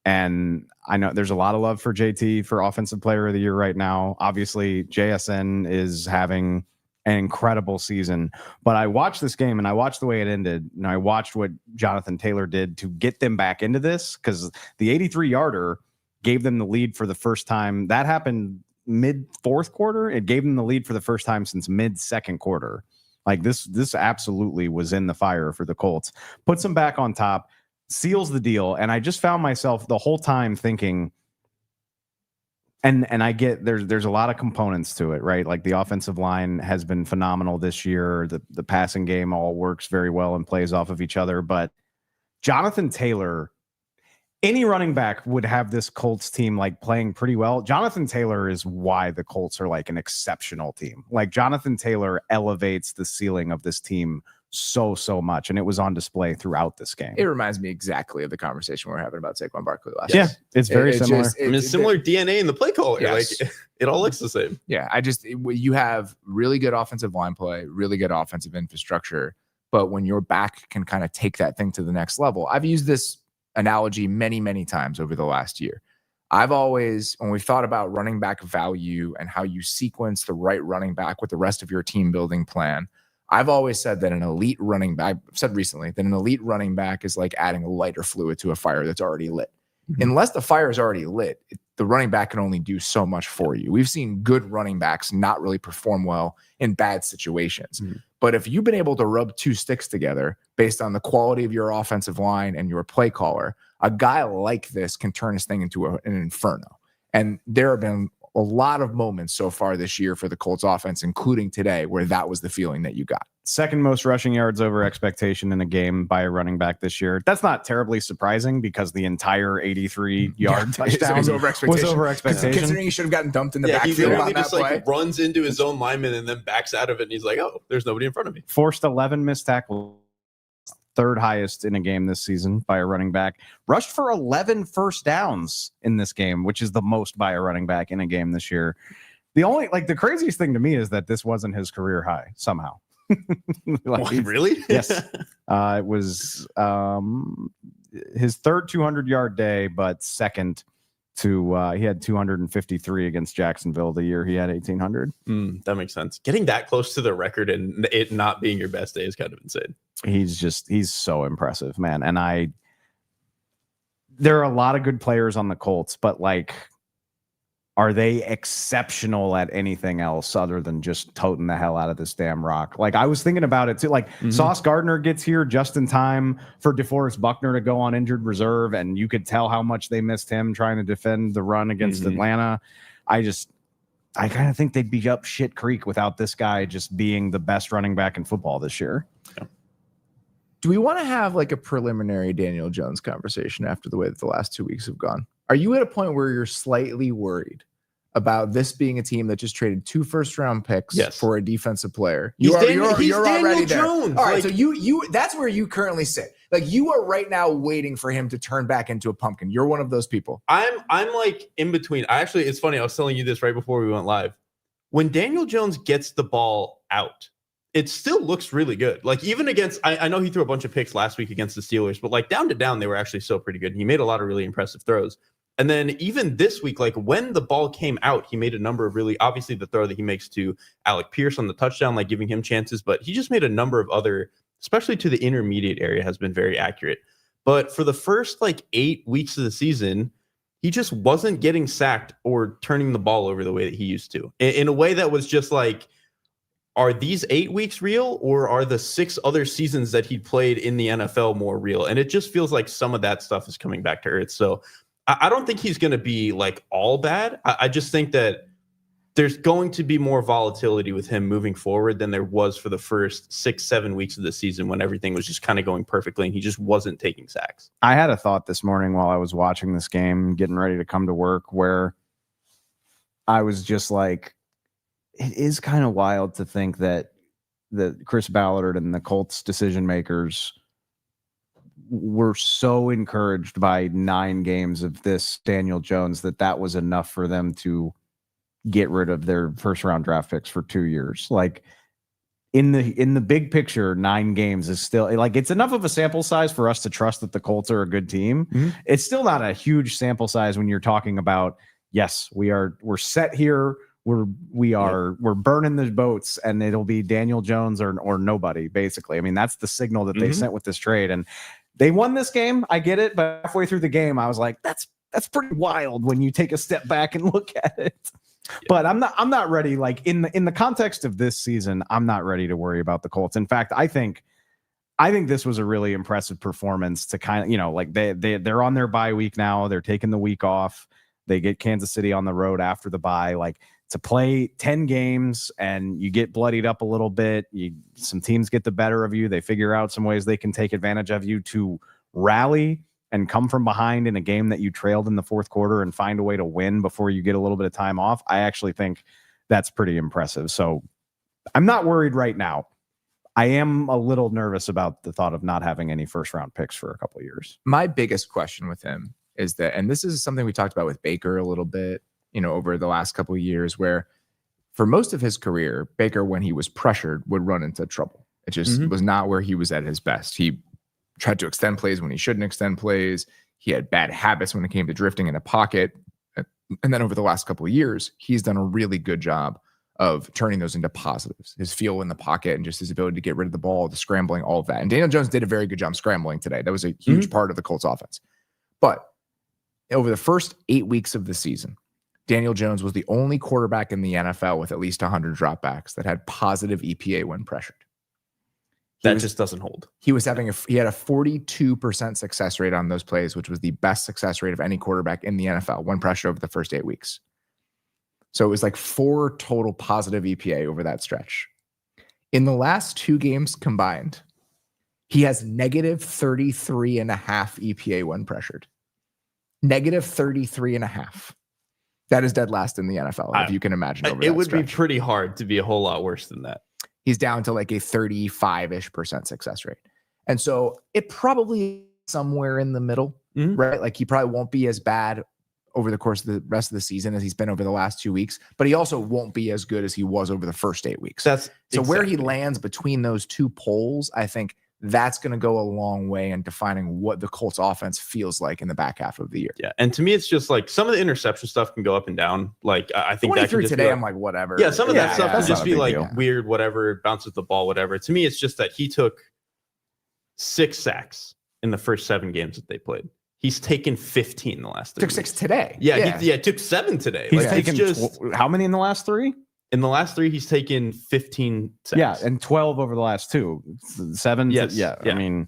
and I know there's a lot of love for JT for Offensive Player of the Year right now. Obviously, JSN is having an incredible season. But I watched this game, and I watched the way it ended, and I watched what Jonathan Taylor did to get them back into this, because the 83-yarder gave them the lead for the first time. That happened mid-fourth quarter. It gave them the lead for the first time since mid-second quarter. Like this absolutely was in the fire for the Colts. Puts them back on top, seals the deal, and I just found myself the whole time thinking, and I get there's a lot of components to it, right? Like the offensive line has been phenomenal this year. The passing game all works very well and plays off of each other. But Jonathan Taylor, any running back would have this Colts team like playing pretty well. Jonathan Taylor is why the Colts are like an exceptional team. Like Jonathan Taylor elevates the ceiling of this team so much, and it was on display throughout this game. It reminds me exactly of the conversation we were having about Saquon Barkley last year. year. It's very similar. Similar DNA in the play caller. Yes. Like it all looks the same. Yeah, you have really good offensive line play, really good offensive infrastructure, but when your back can kind of take that thing to the next level. I've used this analogy many times over the last year. I've always, when we've thought about running back value and how you sequence the right running back with the rest of your team building plan, I've always said that an elite running back, I've said recently that an elite running back is like adding a lighter fluid to a fire that's already lit. Mm-hmm. Unless the fire is already lit, the running back can only do so much for you. We've seen good running backs not really perform well in bad situations. Mm-hmm. But if you've been able to rub two sticks together based on the quality of your offensive line and your play caller, a guy like this can turn this thing into an inferno. And there have been a lot of moments so far this year for the Colts offense, including today, where that was the feeling that you got. Second most rushing yards over expectation in a game by a running back this year. That's not terribly surprising because the entire 83-yard touchdown was over expectation. Considering he should have gotten dumped in the backfield on that just play. Like runs into his own lineman and then backs out of it, and he's like, "Oh, there's nobody in front of me." Forced 11 missed tackles, third highest in a game this season by a running back. Rushed for 11 first downs in this game, which is the most by a running back in a game this year. The craziest thing to me is that this wasn't his career high somehow. Really? Yes. It was his third 200-yard day, but second to he had 253 against Jacksonville the year he had 1,800. That makes sense. Getting that close to the record and it not being your best day is kind of insane. He's so impressive, man. And there are a lot of good players on the Colts, but like, are they exceptional at anything else other than just toting the hell out of this damn rock? Like, I was thinking about it too. Like, Sauce Gardner gets here just in time for DeForest Buckner to go on injured reserve, and you could tell how much they missed him trying to defend the run against Atlanta. I kind of think they'd be up shit creek without this guy just being the best running back in football this year. Yeah. Do we want to have like a preliminary Daniel Jones conversation after the way that the last 2 weeks have gone? Are you at a point where you're slightly worried about this being a team that just traded 2 first-round picks for a defensive player? He's Daniel Jones. All right, so you that's where you currently sit. Like, you are right now waiting for him to turn back into a pumpkin. You're one of those people. I'm like in between. It's funny. I was telling you this right before we went live. When Daniel Jones gets the ball out, it still looks really good. Like, even against, I know he threw a bunch of picks last week against the Steelers, but like down to down, they were actually still pretty good. He made a lot of really impressive throws. And then even this week, like when the ball came out, he made a number of really, obviously the throw that he makes to Alec Pierce on the touchdown, like giving him chances, but he just made a number of other, especially to the intermediate area, has been very accurate. But for the first like 8 weeks of the season, he just wasn't getting sacked or turning the ball over the way that he used to, in a way that was just like, are these 8 weeks real, or are the 6 other seasons that he played in the NFL more real? And it just feels like some of that stuff is coming back to earth. So I don't think he's going to be like all bad. I just think that there's going to be more volatility with him moving forward than there was for the first 6-7 weeks of the season when everything was just kind of going perfectly and he just wasn't taking sacks. I had a thought this morning while I was watching this game, getting ready to come to work, where I was just like, it is kind of wild to think that the Chris Ballard and the Colts decision makers were so encouraged by 9 games of this Daniel Jones that was enough for them to get rid of their first round draft picks for 2 years. Like in the big picture, 9 games is still like, it's enough of a sample size for us to trust that the Colts are a good team. Mm-hmm. It's still not a huge sample size when you're talking about, yes, we're set here. We're burning the boats and it'll be Daniel Jones or nobody, basically. I mean, that's the signal that they sent with this trade. And they won this game. I get it. But halfway through the game, I was like, that's pretty wild when you take a step back and look at it. Yeah. But I'm not ready. Like in the context of this season, I'm not ready to worry about the Colts. In fact, I think this was a really impressive performance to kind of, like they're on their bye week now. They're taking the week off. They get Kansas City on the road after the bye, like to play 10 games and you get bloodied up a little bit. Some teams get the better of you. They figure out some ways they can take advantage of you to rally and come from behind in a game that you trailed in the fourth quarter and find a way to win before you get a little bit of time off. I actually think that's pretty impressive. So I'm not worried right now. I am a little nervous about the thought of not having any first round picks for a couple of years. My biggest question with him is that, and this is something we talked about with Baker a little bit, over the last couple of years, where for most of his career, Baker, when he was pressured, would run into trouble. It just was not where he was at his best. He tried to extend plays when he shouldn't extend plays. He had bad habits when it came to drifting in a pocket. And then over the last couple of years, he's done a really good job of turning those into positives. His feel in the pocket and just his ability to get rid of the ball, the scrambling, all of that. And Daniel Jones did a very good job scrambling today. That was a huge part of the Colts offense. But over the first 8 weeks of the season, Daniel Jones was the only quarterback in the NFL with at least 100 dropbacks that had positive EPA when pressured. That just doesn't hold. He had a 42% success rate on those plays, which was the best success rate of any quarterback in the NFL when pressured over the first 8 weeks. So it was like 4 total positive EPA over that stretch. In the last 2 games combined, he has negative 33.5 EPA when pressured. Negative 33.5. That is dead last in the NFL, if you can imagine. It would be pretty hard to be a whole lot worse than that. He's down to like a 35-ish% success rate. And so it probably somewhere in the middle, right? Like he probably won't be as bad over the course of the rest of the season as he's been over the last 2 weeks, but he also won't be as good as he was over the first 8 weeks. Where he lands between those 2 poles, I think that's going to go a long way in defining what the Colts offense feels like in the back half of the year. Yeah. And to me, it's just like some of the interception stuff can go up and down. Like I think that could just today, like, I'm like, whatever. Yeah. Some of that stuff can could just be like weird, whatever, bounces the ball, whatever. To me, it's just that he took 6 sacks in the first 7 games that they played. He's taken 15 in the last 3 Took 6 today. Yeah. He took 7 today. He's taken how many in the last 3? In the last 3, he's taken 15 sacks. Yeah, and 12 over the last 2. 7. Yes. Yeah. I mean,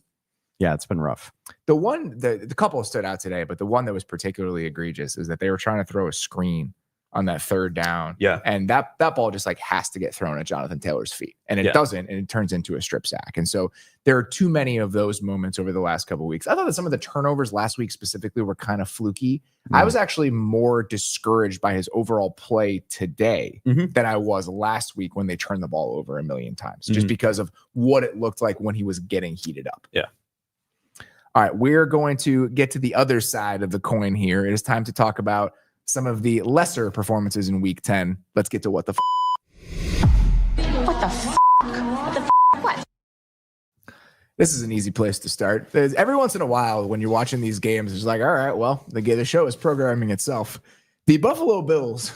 yeah, it's been rough. The couple stood out today, but the one that was particularly egregious is that they were trying to throw a screen on that 3rd down. Yeah. And that ball just like has to get thrown at Jonathan Taylor's feet. And it doesn't, and it turns into a strip sack. And so there are too many of those moments over the last couple of weeks. I thought that some of the turnovers last week specifically were kind of fluky. I was actually more discouraged by his overall play today than I was last week when they turned the ball over a million times, just because of what it looked like when he was getting heated up. Yeah. All right, we're going to get to the other side of the coin here. It is time to talk about some of the lesser performances in week 10. Let's get to what the What the f***? What the f***? What? This is an easy place to start. Every once in a while, when you're watching these games, it's like, all right, well, the show is programming itself. The Buffalo Bills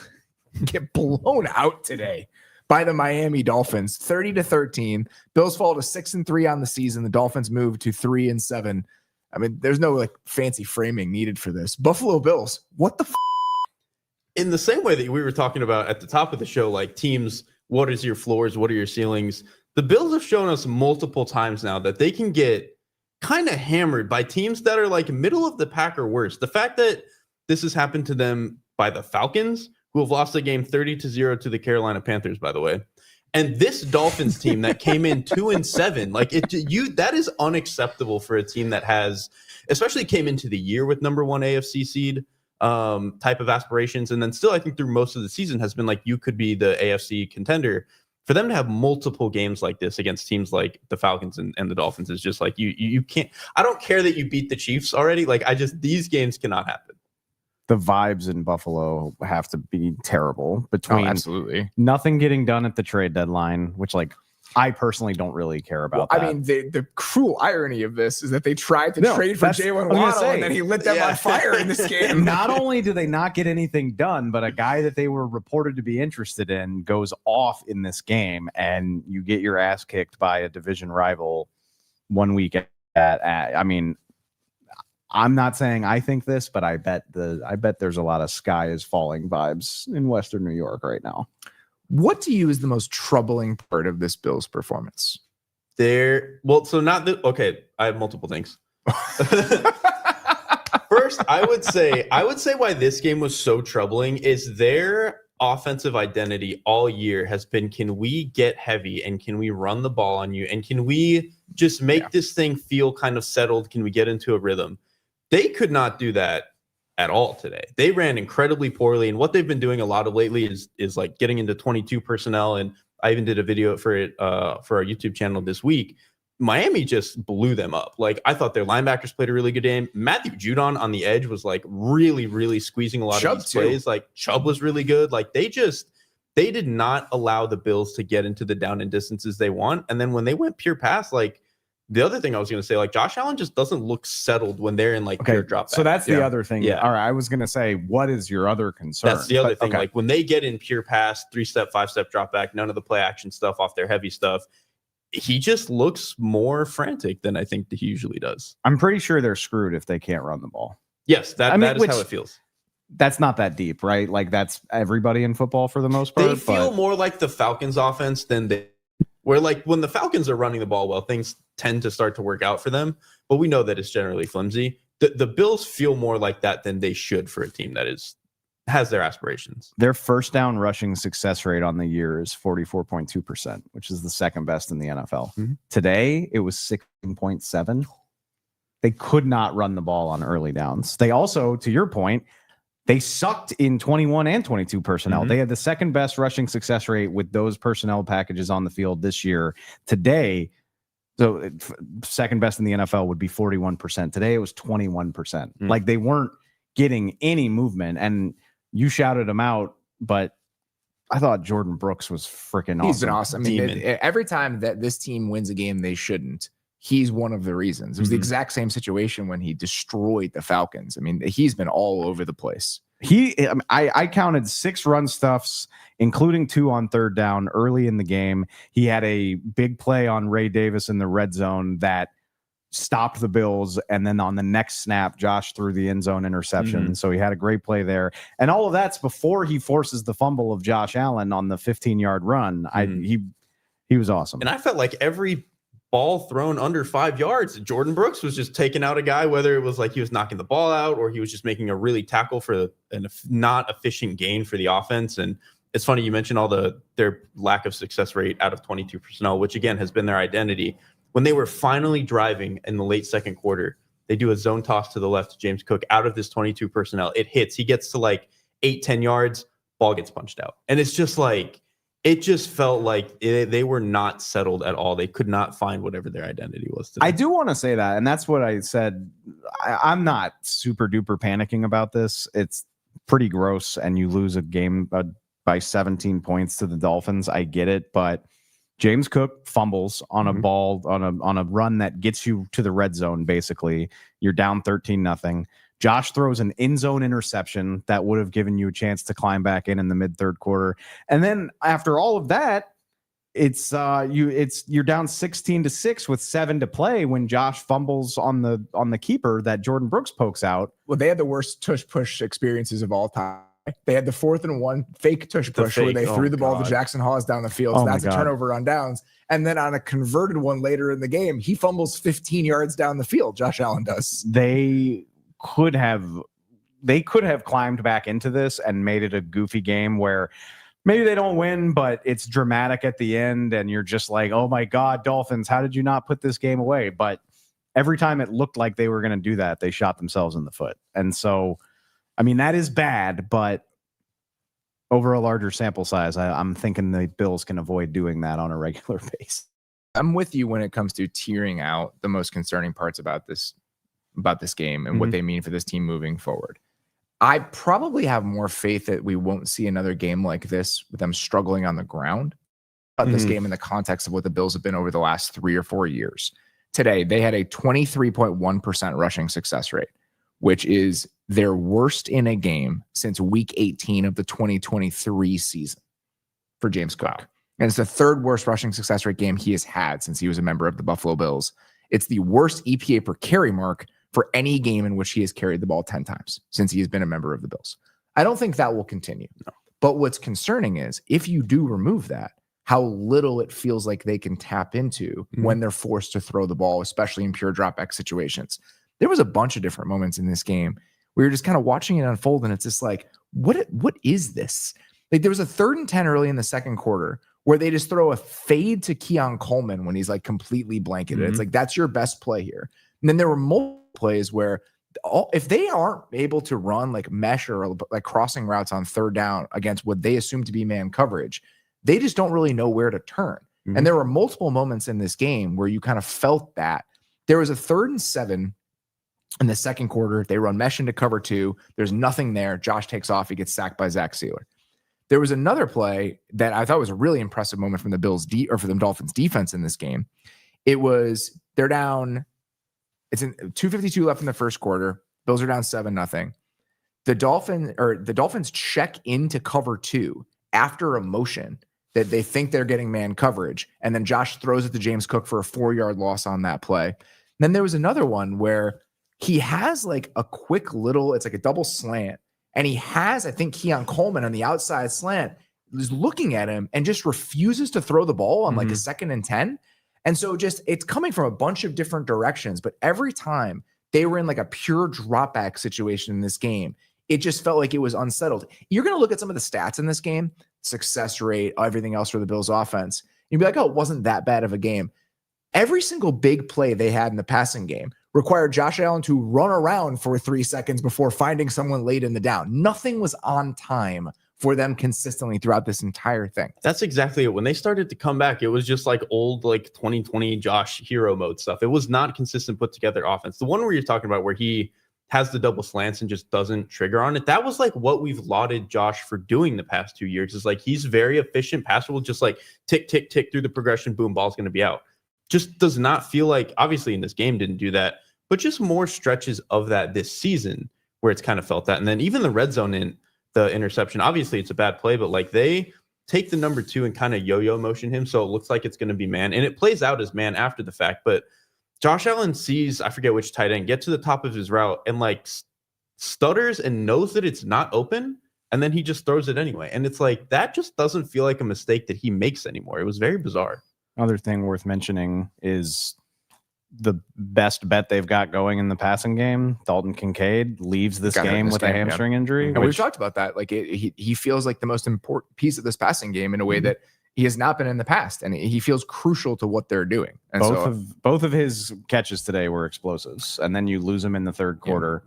get blown out today by the Miami Dolphins, 30-13. Bills fall to 6-3 on the season. The Dolphins move to 3-7. I mean, there's no like fancy framing needed for this. Buffalo Bills, what the f***? In the same way that we were talking about at the top of the show, like teams, what is your floors? What are your ceilings? The Bills have shown us multiple times now that they can get kind of hammered by teams that are like middle of the pack or worse. The fact that this has happened to them by the Falcons, who have lost the game 30-0 to the Carolina Panthers, by the way. And this Dolphins team that came in 2-7, like that is unacceptable for a team that has, especially came into the year with number 1 AFC seed type of aspirations. And then still, I think through most of the season has been like, you could be the AFC contender. For them to have multiple games like this against teams like the Falcons and the Dolphins is just like, you can't, I don't care that you beat the Chiefs already. Like these games cannot happen. The vibes in Buffalo have to be terrible between absolutely nothing getting done at the trade deadline, which like I personally don't really care about. I mean, the cruel irony of this is that they tried to trade for Jalen Waddle and then he lit them on fire in this game. Not only do they not get anything done, but a guy that they were reported to be interested in goes off in this game, and you get your ass kicked by a division rival 1 week I mean, I'm not saying I think this, but I bet there's a lot of sky is falling vibes in Western New York right now. What to you is the most troubling part of this Bills performance? I have multiple things. First, I would say why this game was so troubling is their offensive identity all year has been, can we get heavy and can we run the ball on you and can we just make this thing feel kind of settled? Can we get into a rhythm? They could not do that at all today. They ran incredibly poorly, and what they've been doing a lot of lately is like getting into 22 personnel. And I even did a video for it for our YouTube channel this week. Miami just blew them up. Like, I thought their linebackers played a really good game. Matthew Judon on the edge was like really, really squeezing a lot of these plays. Like, Chubb was really good. Like, they did not allow the Bills to get into the down and distances they want. And then when they went pure pass, like, the other thing I was going to say, like, Josh Allen just doesn't look settled when they're in like pure drop back. So that's the other thing. Yeah. All right. I was going to say, what is your other concern? That's the other thing. Okay. Like, when they get in pure pass, 3-step, 5-step drop back, none of the play action stuff off their heavy stuff, he just looks more frantic than I think he usually does. I'm pretty sure they're screwed if they can't run the ball. Yes, that is how it feels. That's not that deep, right? Like, that's everybody in football for the most part. They feel more like the Falcons offense than where, like, when the Falcons are running the ball well, things tend to start to work out for them, but we know that it's generally flimsy. The Bills feel more like that than they should for a team that has their aspirations. Their first down rushing success rate on the year is 44.2%, which is the second best in the NFL. Mm-hmm. Today, it was 16.7. They could not run the ball on early downs. They also, to your point, they sucked in 21 and 22 personnel. Mm-hmm. They had the second best rushing success rate with those personnel packages on the field this year. Today, so second best in the NFL would be 41%. Today, it was 21%. Mm-hmm. Like, they weren't getting any movement, and you shouted him out, but I thought Jordan Brooks was freaking awesome. He's been awesome. I mean, every time that this team wins a game they shouldn't, he's one of the reasons. It was the exact same situation when he destroyed the Falcons. I mean, he's been all over the place. I counted 6 run stuffs, including 2 on third down early in the game. He had a big play on Ray Davis in the red zone that stopped the Bills, and then on the next snap, Josh threw the end zone interception. Mm-hmm. So he had a great play there, and all of that's before he forces the fumble of Josh Allen on the 15-yard run. Mm-hmm. He was awesome, and I felt like every ball thrown under 5 yards, Jordan Brooks was just taking out a guy, whether it was like he was knocking the ball out or he was just making a really tackle for a not efficient gain for the offense. And it's funny you mentioned their lack of success rate out of 22 personnel, which again has been their identity. When they were finally driving in the late second quarter, they do a zone toss to the left to James Cook out of this 22 personnel. It hits. He gets to like 8-10 yards, ball gets punched out. And it's just like, it just felt like they were not settled at all. They could not find whatever their identity was today. I do want to say that, and that's what I said. I'm not super duper panicking about this. It's pretty gross, and you lose a game by 17 points to the Dolphins. I get it, but James Cook fumbles on a ball on a run that gets you to the red zone. Basically, you're down 13-0. Josh throws an end zone interception that would have given you a chance to climb back in the mid third quarter. And then after all of that, you're down 16-6 with 7 to play when Josh fumbles on the keeper that Jordan Brooks pokes out. Well, they had the worst tush push experiences of all time. They had the 4th and 1 fake tush push where they threw the ball to Jackson Hawes down the field. So that's a turnover on downs. And then on a converted one later in the game, he fumbles 15 yards down the field. Josh Allen does. They could have they could have climbed back into this and made it a goofy game where maybe they don't win, but it's dramatic at the end. And you're just like, oh my God, Dolphins, how did you not put this game away? But every time it looked like they were going to do that, they shot themselves in the foot. And so, I mean, that is bad, but over a larger sample size, I'm thinking the Bills can avoid doing that on a regular basis. I'm with you when it comes to tearing out the most concerning parts about this game and what they mean for this team moving forward. I probably have more faith that we won't see another game like this with them struggling on the ground. This game in the context of what the Bills have been over the last 3 or 4 years. Today, they had a 23.1% rushing success rate, which is their worst in a game since week 18 of the 2023 season for James Cook. Wow. And it's the third worst rushing success rate game he has had since he was a member of the Buffalo Bills. It's the worst EPA per carry mark for any game in which he has carried the ball 10 times since he has been a member of the Bills. I don't think that will continue. No. But what's concerning is if you do remove that, how little it feels like they can tap into when they're forced to throw the ball, especially in pure dropback situations. There was a bunch of different moments in this game where you're just kind of watching it unfold, and it's just like, what is this? Like there was a 3rd and 10 early in the second quarter where they just throw a fade to Keon Coleman when he's like completely blanketed. It's like, that's your best play here. And then there were multiple plays where if they aren't able to run like mesh or like crossing routes on 3rd down against what they assume to be man coverage, they just don't really know where to turn. And there were multiple moments in this game where you kind of felt that. There was a 3rd and 7 in the second quarter. They run mesh into cover 2. There's nothing there. Josh takes off. He gets sacked by Zach Sealer. There was another play that I thought was a really impressive moment from the Bills or for the Dolphins defense in this game. It was, they're down. It's in 2:52 left in the first quarter. Bills are down 7-0. The Dolphins check into cover 2 after a motion that they think they're getting man coverage. And then Josh throws it to James Cook for a 4-yard loss on that play. And then there was another one where he has like a quick little, it's like a double slant. And he has, I think, Keon Coleman on the outside slant is looking at him and just refuses to throw the ball on like a 2nd and 10. And so just it's coming from a bunch of different directions. But every time they were in like a pure dropback situation in this game, it just felt like it was unsettled. You're going to look at some of the stats in this game, success rate, everything else for the Bills offense. You'd be like, oh, it wasn't that bad of a game. Every single big play they had in the passing game required Josh Allen to run around for 3 seconds before finding someone late in the down. Nothing was on time for them consistently throughout this entire thing. That's exactly it. When they started to come back, it was just like old, like 2020 Josh hero mode stuff. It was not consistent put together offense. The one where you're talking about where he has the double slants and just doesn't trigger on it. That was like what we've lauded Josh for doing the past 2 years is like, he's very efficient. Passer will just like tick, tick, tick through the progression. Boom, ball's going to be out. Just does not feel like, obviously in this game didn't do that, but just more stretches of that this season where it's kind of felt that. And then even the red zone in the interception, obviously it's a bad play, but like they take the number 2 and kind of yo-yo motion him. So it looks like it's going to be man, and it plays out as man after the fact. But Josh Allen sees, I forget which tight end, get to the top of his route and like stutters and knows that it's not open. And then he just throws it anyway. And it's like, that just doesn't feel like a mistake that he makes anymore. It was very bizarre. Other thing worth mentioning is the best bet they've got going in the passing game. Dalton Kincaid leaves this game with a hamstring injury. And we've talked about that. Like he feels like the most important piece of this passing game in a way that he has not been in the past. And he feels crucial to what they're doing. And both of his catches today were explosives. And then you lose him in the third quarter.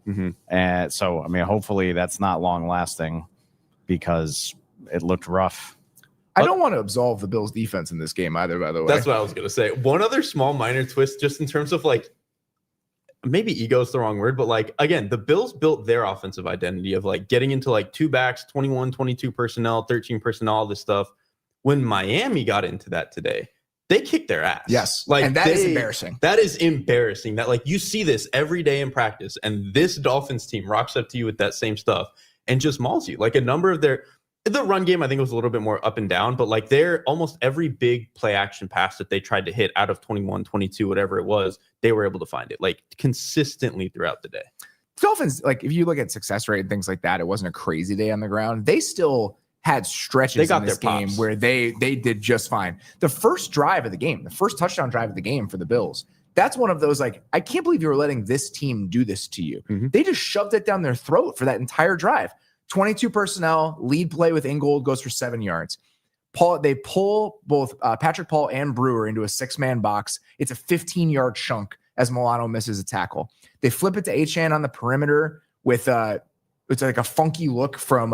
And so, I mean, hopefully that's not long lasting because it looked rough. I don't want to absolve the Bills defense in this game either, by the way. That's what I was going to say. One other small minor twist, just in terms of like, maybe ego is the wrong word, but like, again, the Bills built their offensive identity of like getting into like 2 backs, 21, 22 personnel, 13 personnel, all this stuff. When Miami got into that today, they kicked their ass. Yes. Like, and that is embarrassing. That is embarrassing that like you see this every day in practice and this Dolphins team rocks up to you with that same stuff and just mauls you. Like a number of the run game, I think, was a little bit more up and down, but like almost every big play action pass that they tried to hit out of 21, 22, whatever it was, they were able to find it like consistently throughout the day. Dolphins, like if you look at success rate and things like that, it wasn't a crazy day on the ground. They still had stretches in this game where they did just fine. The first drive of the game, the first touchdown drive of the game for the Bills, that's one of those, like, I can't believe you were letting this team do this to you. Mhm. They just shoved it down their throat for that entire drive. 22 personnel, lead play with Ingold goes for 7 yards. They pull both Patrick Paul and Brewer into a 6-man box. It's a 15-yard chunk as Milano misses a tackle. They flip it to Achane on the perimeter with it's like a funky look from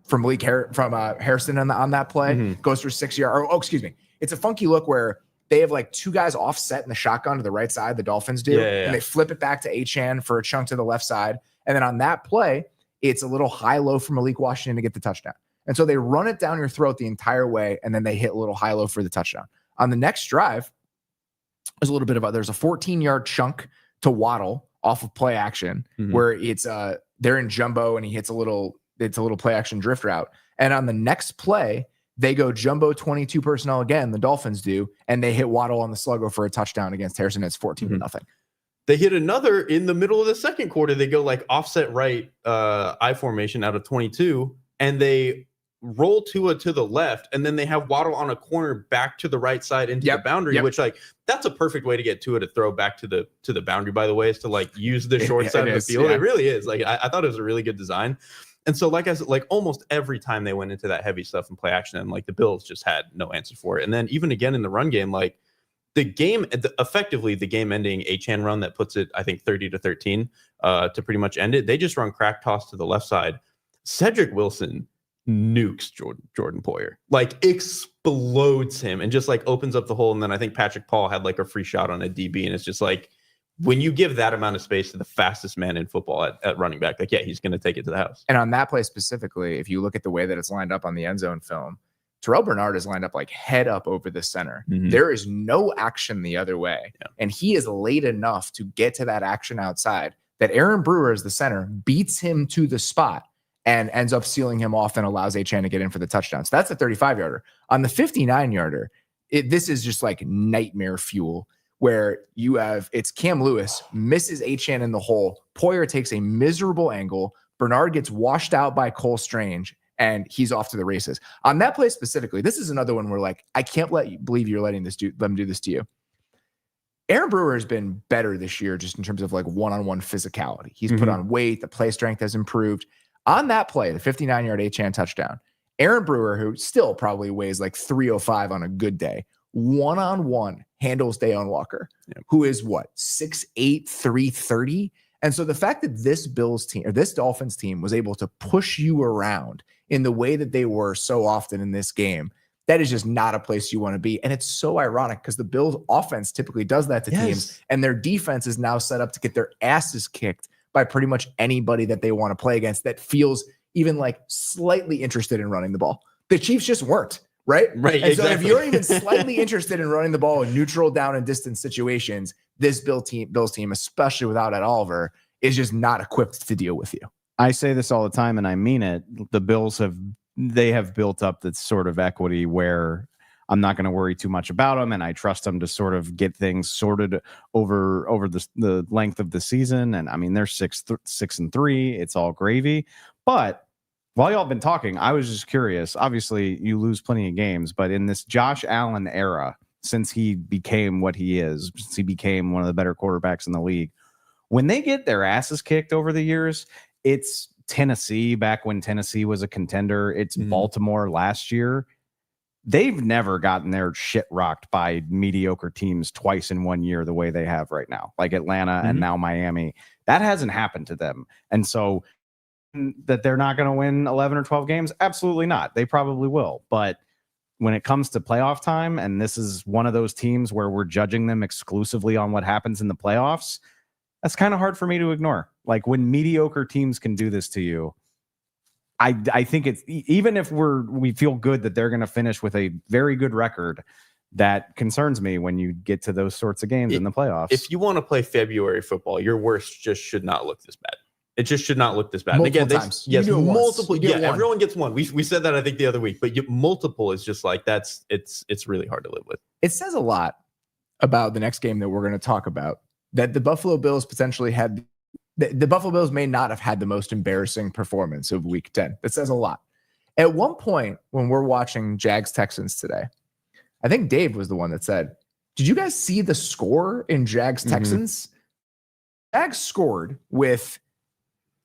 Harrison on that play. Goes for 6 yards. Oh, excuse me. It's a funky look where they have like 2 guys offset in the shotgun to the right side. The Dolphins do, and they flip it back to Achane for a chunk to the left side. And then on that play, it's a little high-low from Malik Washington to get the touchdown. And so they run it down your throat the entire way, and then they hit a little high-low for the touchdown. On the next drive, there's a 14-yard chunk to Waddle off of play action where it's they're in jumbo and he hits a little play action drift route. And on the next play, they go jumbo 22 personnel again, the Dolphins do, and they hit Waddle on the sluggo for a touchdown against Harrison. It's 14-0. They hit another in the middle of the second quarter. They go like offset right I formation out of 22, and they roll Tua to the left, and then they have Waddle on a corner back to the right side into the boundary, which like that's a perfect way to get Tua to throw back to the boundary, by the way, is to like use the short side of the field. It really is. Like I thought it was a really good design. And so like I said, like almost every time they went into that heavy stuff and play action, and like the Bills just had no answer for it. And then even again in the run game, like effectively the game ending Achane run that puts it, I think 30-13 to pretty much end it. They just run crack toss to the left side. Cedric Wilson nukes Jordan Poyer, like explodes him and just like opens up the hole. And then I think Patrick Paul had like a free shot on a DB, and it's just like, when you give that amount of space to the fastest man in football at running back, like, yeah, he's going to take it to the house. And on that play specifically, if you look at the way that it's lined up on the end zone film, Terrell Bernard is lined up like head up over the center. There is no action the other way. And he is late enough to get to that action outside that Aaron Brewer, as the center, beats him to the spot and ends up sealing him off and allows Achane to get in for the touchdown. So that's a 35-yarder. On the 59-yarder, this is just like nightmare fuel, where it's Cam Lewis misses Achane in the hole. Poyer takes a miserable angle. Bernard gets washed out by Cole Strange, and he's off to the races. On that play specifically, this is another one where like, I can't believe you're letting them do this to you. Aaron Brewer has been better this year just in terms of like one-on-one physicality. He's put on weight. The play strength has improved. On that play, the 59-yard Achane touchdown, Aaron Brewer, who still probably weighs like 305 on a good day, one-on-one handles Dayon Walker, who is 6'8", 330. And so the fact that this Dolphins team was able to push you around in the way that they were so often in this game, that is just not a place you want to be. And it's so ironic because the Bills offense typically does that to teams, and their defense is now set up to get their asses kicked by pretty much anybody that they want to play against that feels even like slightly interested in running the ball. The Chiefs just weren't. Right. And exactly. So if you're even slightly interested in running the ball in neutral, down and distance situations, this Bills team, especially without Ed Oliver, is just not equipped to deal with you. I say this all the time, and I mean it. The Bills have built up that sort of equity where I'm not going to worry too much about them, and I trust them to sort of get things sorted over the length of the season. And I mean, they're 6-3. It's all gravy, but while y'all have been talking, I was just curious. Obviously, you lose plenty of games, but in this Josh Allen era, since he became what he is, since he became one of the better quarterbacks in the league, when they get their asses kicked over the years, it's Tennessee back when Tennessee was a contender. It's Baltimore last year. They've never gotten their shit rocked by mediocre teams twice in 1 year the way they have right now, like Atlanta and now Miami. That hasn't happened to them. And so that they're not going to win 11 or 12 games? Absolutely not. They probably will. But when it comes to playoff time, and this is one of those teams where we're judging them exclusively on what happens in the playoffs, that's kind of hard for me to ignore. Like when mediocre teams can do this to you, I think it's, even if we feel good that they're going to finish with a very good record, that concerns me when you get to those sorts of games in the playoffs. If you want to play February football, your worst just should not look this bad. It just should not look this bad. Multiple and again, times. Multiple. Yeah, everyone gets one. We said that I think the other week, but multiple is just like it's really hard to live with. It says a lot about the next game that we're going to talk about, that the Buffalo Bills potentially had the Buffalo Bills may not have had the most embarrassing performance of Week 10. That says a lot. At one point when we're watching Jags Texans today, I think Dave was the one that said, Did you guys see the score in Jags-Texans? Jags scored with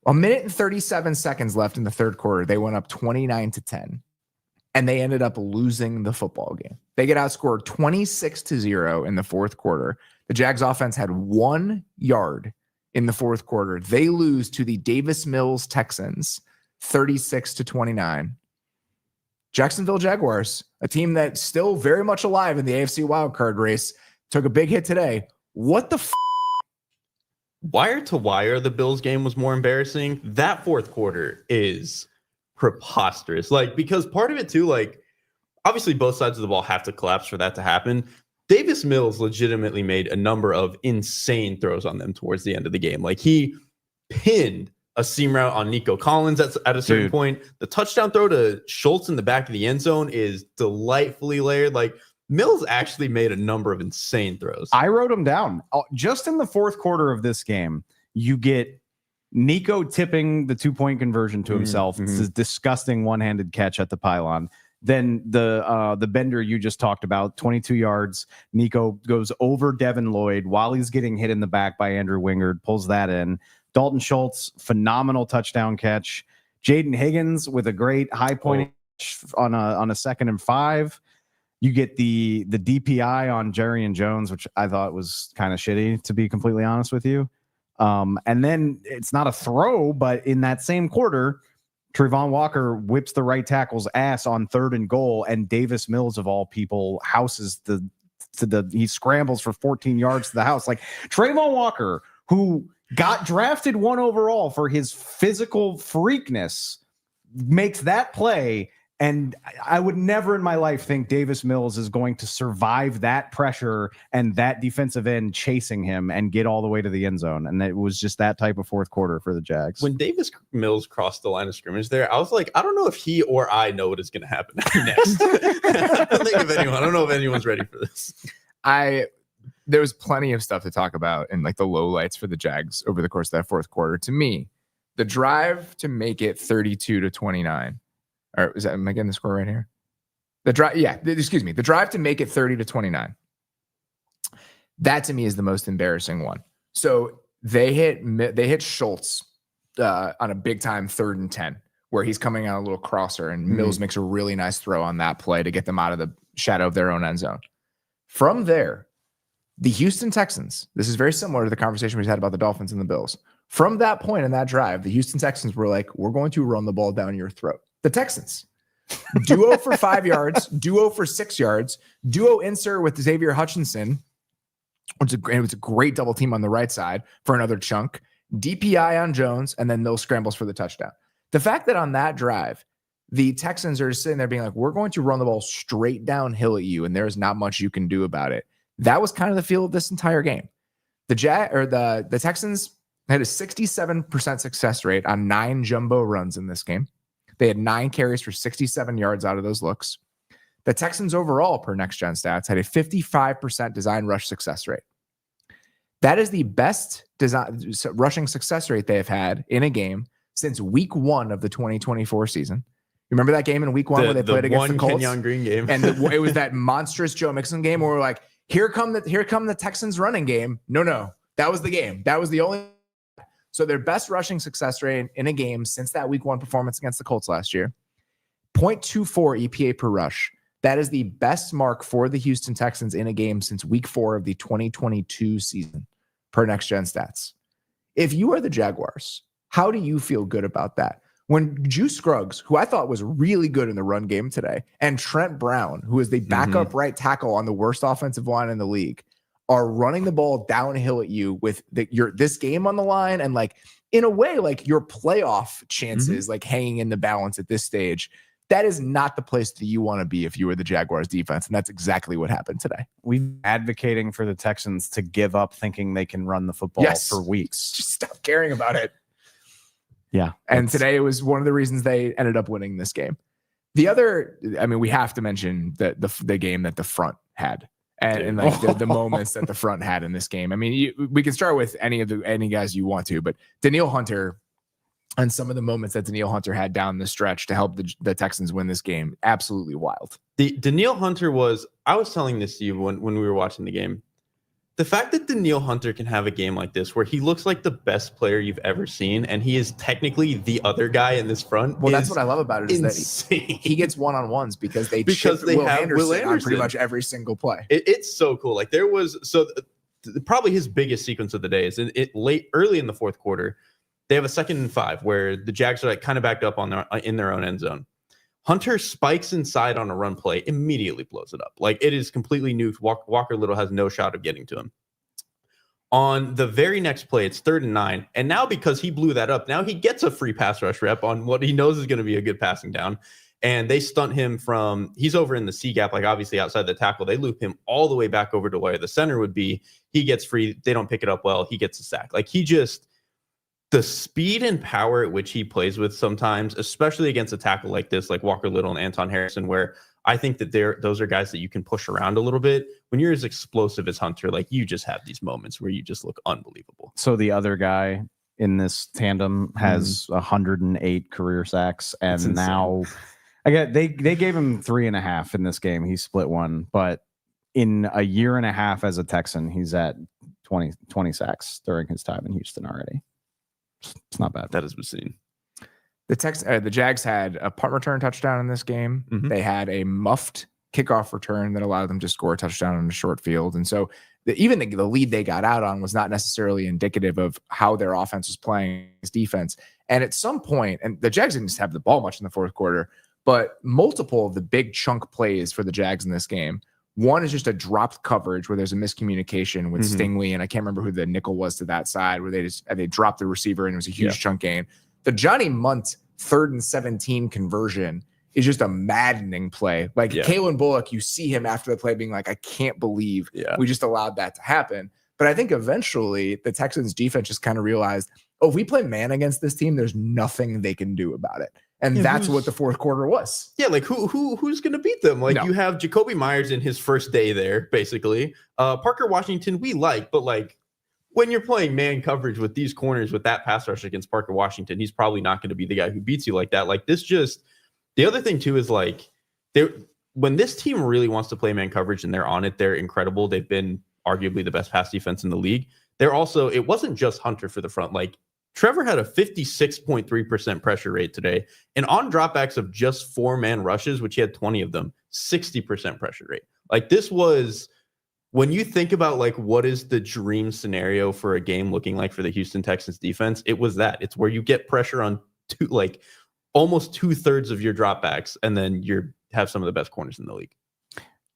1 minute and 37 seconds left in the third quarter. They went up 29-10, and they ended up losing the football game. They get outscored 26-0 in the fourth quarter. The Jags offense had 1 yard in the fourth quarter. They lose to the Davis Mills Texans 36-29. Jacksonville Jaguars, a team that's still very much alive in the AFC wildcard race, took a big hit today. What the Wire to wire, the Bills game was more embarrassing. That fourth quarter is preposterous. Like, because part of it too, like, obviously both sides of the ball have to collapse for that to happen. Davis Mills legitimately made a number of insane throws on them towards the end of the game. Like, he pinned a seam route on Nico Collins at a certain point. The touchdown throw to Schultz in the back of the end zone is delightfully layered. Like, Mills actually made a number of insane throws. I wrote them down. Just in the fourth quarter of this game, you get Nico tipping the 2-point conversion to himself. It's a disgusting one-handed catch at the pylon. Then the bender you just talked about, 22 yards. Nico goes over Devin Lloyd while he's getting hit in the back by Andrew Wingard, pulls that in. Dalton Schultz, phenomenal touchdown catch. Jaden Higgins with a great high point on a 2nd and 5. You get the DPI on Jerry and Jones, which I thought was kind of shitty, to be completely honest with you. And then it's not a throw, but in that same quarter, Trayvon Walker whips the right tackle's ass on 3rd and goal, and Davis Mills, of all people, houses he scrambles for 14 yards to the house. Like, Trayvon Walker, who got drafted 1 overall for his physical freakness, makes that play. And I would never in my life think Davis Mills is going to survive that pressure and that defensive end chasing him and get all the way to the end zone. And it was just that type of fourth quarter for the Jags. When Davis Mills crossed the line of scrimmage there, I was like, I don't know if he or I know what is going to happen next. I don't know if anyone's ready for this. There was plenty of stuff to talk about and like the lowlights for the Jags over the course of that fourth quarter. To me, the drive to make it 32-29. Or am I getting the score right here? The drive to make it 30-29. That to me is the most embarrassing one. So they hit Schultz on a big time 3rd and 10, where he's coming out a little crosser, and Mills makes a really nice throw on that play to get them out of the shadow of their own end zone. From there, the Houston Texans, this is very similar to the conversation we had about the Dolphins and the Bills. From that point in that drive, the Houston Texans were like, we're going to run the ball down your throat. The Texans, duo for 5 yards, duo for 6 yards, duo insert with Xavier Hutchinson, which was a great double team on the right side for another chunk, DPI on Jones, and then Mills scrambles for the touchdown. The fact that on that drive, the Texans are just sitting there being like, we're going to run the ball straight downhill at you, and there's not much you can do about it. That was kind of the feel of this entire game. The Texans had a 67% success rate on 9 jumbo runs in this game. They had 9 carries for 67 yards out of those looks. The Texans overall, per Next Gen Stats, had a 55% design rush success rate. That is the best rushing success rate they have had in a game since week 1 of the 2024 season. You remember that game in week 1 where they played against the Colts? Kenyon Green game. And it was that monstrous Joe Mixon game where we're like, here come the Texans running game. No, that was the game. That was the only. So their best rushing success rate in a game since that week 1 performance against the Colts last year, 0.24 EPA per rush. That is the best mark for the Houston Texans in a game since week 4 of the 2022 season, per Next Gen Stats. If you are the Jaguars, how do you feel good about that? When Juice Scruggs, who I thought was really good in the run game today, and Trent Brown, who is the backup right tackle on the worst offensive line in the league, are running the ball downhill at you with this game on the line, and like in a way, like your playoff chances like hanging in the balance at this stage. That is not the place that you want to be if you were the Jaguars defense, and that's exactly what happened today. We've been advocating for the Texans to give up thinking they can run the football for weeks. Just stop caring about it. Yeah. And today it was one of the reasons they ended up winning this game. The other, I mean, we have to mention the game that the front had. And like the moments that the front had in this game. I mean, we can start with any guys you want to, but Danielle Hunter And some of the moments that Danielle Hunter had down the stretch to help the Texans win this game, absolutely wild. Danielle Hunter I was telling this to you when we were watching the game. The fact that Danielle Hunter can have a game like this where he looks like the best player you've ever seen, and he is technically the other guy in this front. Well, that's what I love about it is insane. that he gets one-on-ones because they have Will Anderson on pretty much every single play. It's so cool. Like there was probably his biggest sequence of the day is early in the fourth quarter. They have a 2nd and 5 where the Jags are like kind of backed up in their own end zone. Hunter spikes inside on a run play, immediately blows it up. Like it is completely nuked. Walker Little has no shot of getting to him. On the very next play, it's 3rd and 9. And now because he blew that up, now he gets a free pass rush rep on what he knows is going to be a good passing down. And they stunt him he's over in the C gap, like obviously outside the tackle. They loop him all the way back over to where the center would be. He gets free. They don't pick it up well. He gets a sack. Like the speed and power at which he plays with sometimes, especially against a tackle like this, like Walker Little and Anton Harrison, where I think that those are guys that you can push around a little bit. When you're as explosive as Hunter, like you just have these moments where you just look unbelievable. So the other guy in this tandem has 108 career sacks, and now they gave him 3.5 in this game. He split one, but in a year and a half as a Texan, he's at 20 sacks during his time in Houston already. It's not bad. That is obscene. The Jags had a punt return touchdown in this game. Mm-hmm. They had a muffed kickoff return that allowed them to score a touchdown on a short field. And so even the lead they got out on was not necessarily indicative of how their offense was playing his defense. And at some point, and the Jags didn't just have the ball much in the fourth quarter, but multiple of the big chunk plays for the Jags in this game. One is just a dropped coverage where there's a miscommunication with Stingley, and I can't remember who the nickel was to that side, where they dropped the receiver and it was a huge chunk gain. The Johnny Munt 3rd and 17 conversion is just a maddening play. Like Kalen Bullock, you see him after the play being like, I can't believe we just allowed that to happen. But I think eventually the Texans defense just kind of realized, if we play man against this team, there's nothing they can do about it. And that's what the fourth quarter was. Yeah, like who's going to beat them? Like you have Jacoby Myers in his first day there, basically. Parker Washington, we like, but like when you're playing man coverage with these corners with that pass rush against Parker Washington, he's probably not going to be the guy who beats you like that. Like the other thing too is like when this team really wants to play man coverage and they're on it, they're incredible. They've been arguably the best pass defense in the league. It wasn't just Hunter for the front. Like Trevor had a 56.3% pressure rate today, and on dropbacks of just 4-man rushes, which he had 20 of them, 60% pressure rate. Like this was, when you think about like what is the dream scenario for a game looking like for the Houston Texans defense, it was that. It's where you get pressure on almost 2/3 of your dropbacks, and then you have some of the best corners in the league.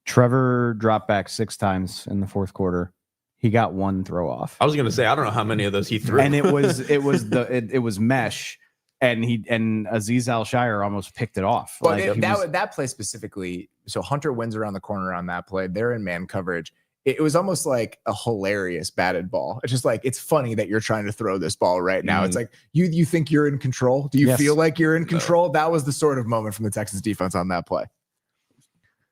Trevor dropped back 6 times in the fourth quarter. He got 1 throw off. I was going to say, I don't know how many of those he threw. And it was mesh, and Azeez Al-Shire almost picked it off. Well, that play specifically, so Hunter wins around the corner on that play. They're in man coverage. It was almost like a hilarious batted ball. It's just like, it's funny that you're trying to throw this ball right now. It's like, you think you're in control? Do you feel like you're in control? That was the sort of moment from the Texans defense on that play.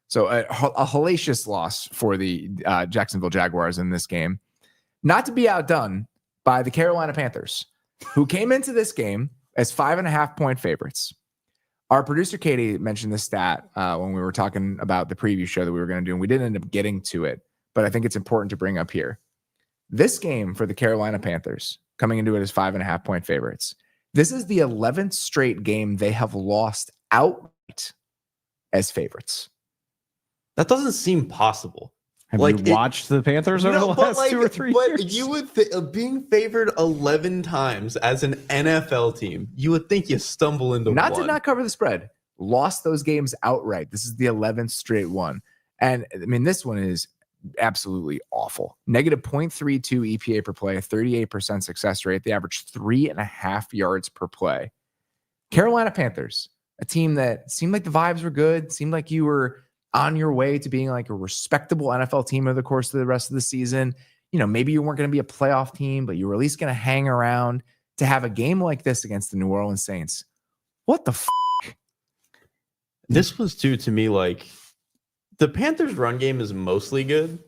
So a hellacious loss for the Jacksonville Jaguars in this game. Not to be outdone by the Carolina Panthers, who came into this game as 5.5-point favorites. Our producer, Katie, mentioned this stat when we were talking about the preview show that we were going to do, and we didn't end up getting to it, but I think it's important to bring up here. This game for the Carolina Panthers, coming into it as 5.5-point favorites, this is the 11th straight game they have lost outright as favorites. That doesn't seem possible. Have you watched the Panthers over the last 2 or 3 years? You would being favored 11 times as an NFL team, you would think you stumble into one. To not cover the spread. Lost those games outright. This is the 11th straight one. And I mean, this one is absolutely awful. Negative 0.32 EPA per play, 38% success rate. They average 3.5 yards per play. Carolina Panthers, a team that seemed like the vibes were good, seemed like you were on your way to being like a respectable NFL team over the course of the rest of the season. You know, maybe you weren't going to be a playoff team, but you were at least going to hang around. To have a game like this against the New Orleans Saints, what the This was too, to me, like the Panthers run game is mostly good,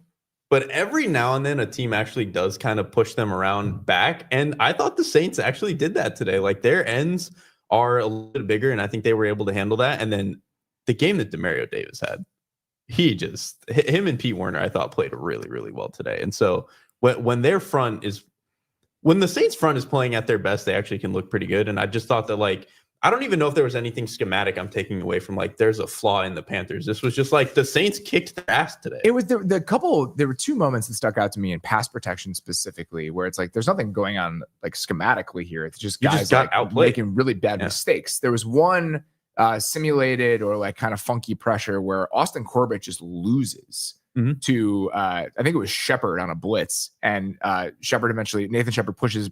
but every now and then a team actually does kind of push them around back. And I thought the Saints actually did that today. Like their ends are a little bit bigger, and I think they were able to handle that. And then the game that Demario Davis had, him and Pete Werner, I thought played really, really well today. And so when the Saints front is playing at their best, they actually can look pretty good. And I just thought that, like, I don't even know if there was anything schematic I'm taking away from, like, there's a flaw in the Panthers. This was just like the Saints kicked their ass today. It was there were two moments that stuck out to me in pass protection specifically, where it's like, there's nothing going on like schematically here. It's just guys making really bad mistakes. There was one simulated or like kind of funky pressure where Austin Corbett just loses to I think it was Shepard on a blitz, and Nathan Shepard pushes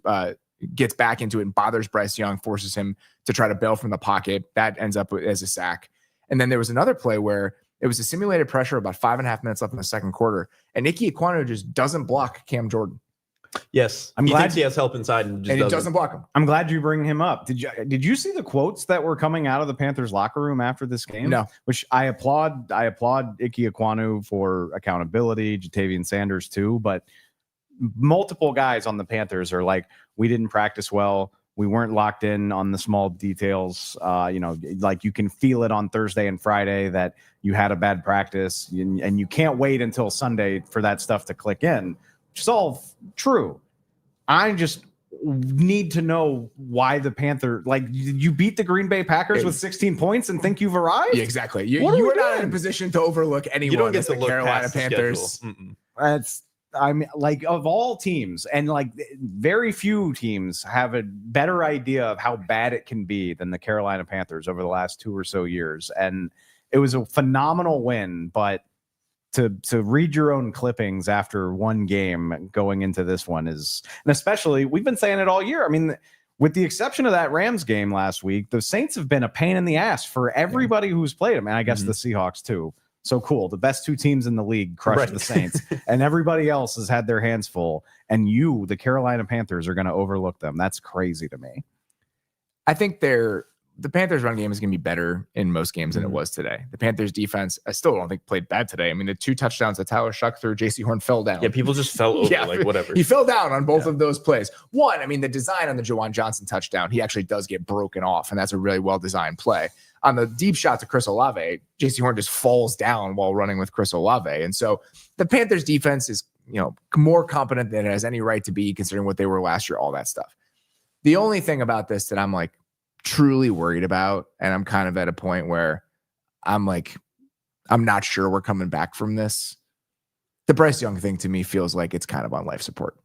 gets back into it and bothers Bryce Young, forces him to try to bail from the pocket. That ends up as a sack. And then there was another play where it was a simulated pressure about 5.5 minutes left in the second quarter, and Ike Ekwonu just doesn't block Cam Jordan. Yes, I'm glad he has help inside and he doesn't block him. I'm glad you bring him up. Did you see the quotes that were coming out of the Panthers locker room after this game? No. Which I applaud Ike Ekwonu for accountability, Jatavian Sanders too, but multiple guys on the Panthers are like, we didn't practice well. We weren't locked in on the small details. Like you can feel it on Thursday and Friday that you had a bad practice, and you can't wait until Sunday for that stuff to click in, which is all true. I just need to know why the Panther, like, you beat the Green Bay Packers with 16 points and think you've arrived? Yeah, exactly. You are not in a position to overlook anyone. You don't get the Carolina Panthers. That's, I mean, like, of all teams, and like very few teams have a better idea of how bad it can be than the Carolina Panthers over the last 2 or so years. And it was a phenomenal win, but to read your own clippings after one game going into this one is, and especially, we've been saying it all year. I mean, with the exception of that Rams game last week, the Saints have been a pain in the ass for everybody who's played them. And I guess the Seahawks too. So cool. The best two teams in the league crushed the Saints, and everybody else has had their hands full. And the Carolina Panthers, are going to overlook them. That's crazy to me. I think the Panthers run game is going to be better in most games than it was today. The Panthers defense, I still don't think played bad today. I mean, the 2 touchdowns that Tyler Shuck threw, JC Horn fell down. Yeah, people just fell over, like whatever. He fell down on both of those plays. One, I mean, the design on the Jawan Johnson touchdown, he actually does get broken off, and that's a really well-designed play. On the deep shot to Chris Olave, JC Horn just falls down while running with Chris Olave. And so the Panthers defense is, more competent than it has any right to be, considering what they were last year, all that stuff. The only thing about this that I'm like truly worried about, and I'm kind of at a point where I'm like, I'm not sure we're coming back from this. The Bryce Young thing to me feels like it's kind of on life support.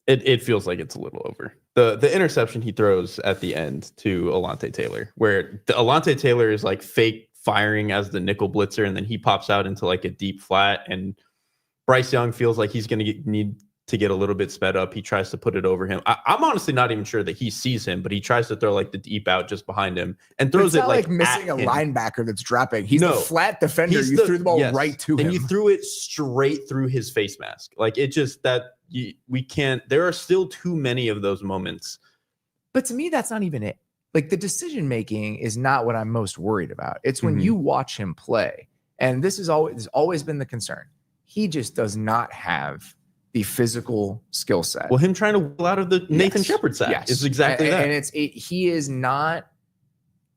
It feels like it's a little over. The interception he throws at the end to Alontae Taylor, where Alontae Taylor is like fake firing as the nickel blitzer, and then he pops out into like a deep flat, and Bryce Young feels like he's going to need to get a little bit sped up. He tries to put it over him. I'm honestly not even sure that he sees him, but he tries to throw like the deep out just behind him and throws it like missing a linebacker that's dropping. He's the flat defender. You threw the ball right to him. And you threw it straight through his face mask. Like, it just, we can't, there are still too many of those moments. But to me, that's not even it. Like, the decision-making is not what I'm most worried about. It's when you watch him play. And this has always been the concern. He just does not have the physical skill set. Well, him trying to pull out of the Nathan Shepard sack is exactly that. And he is not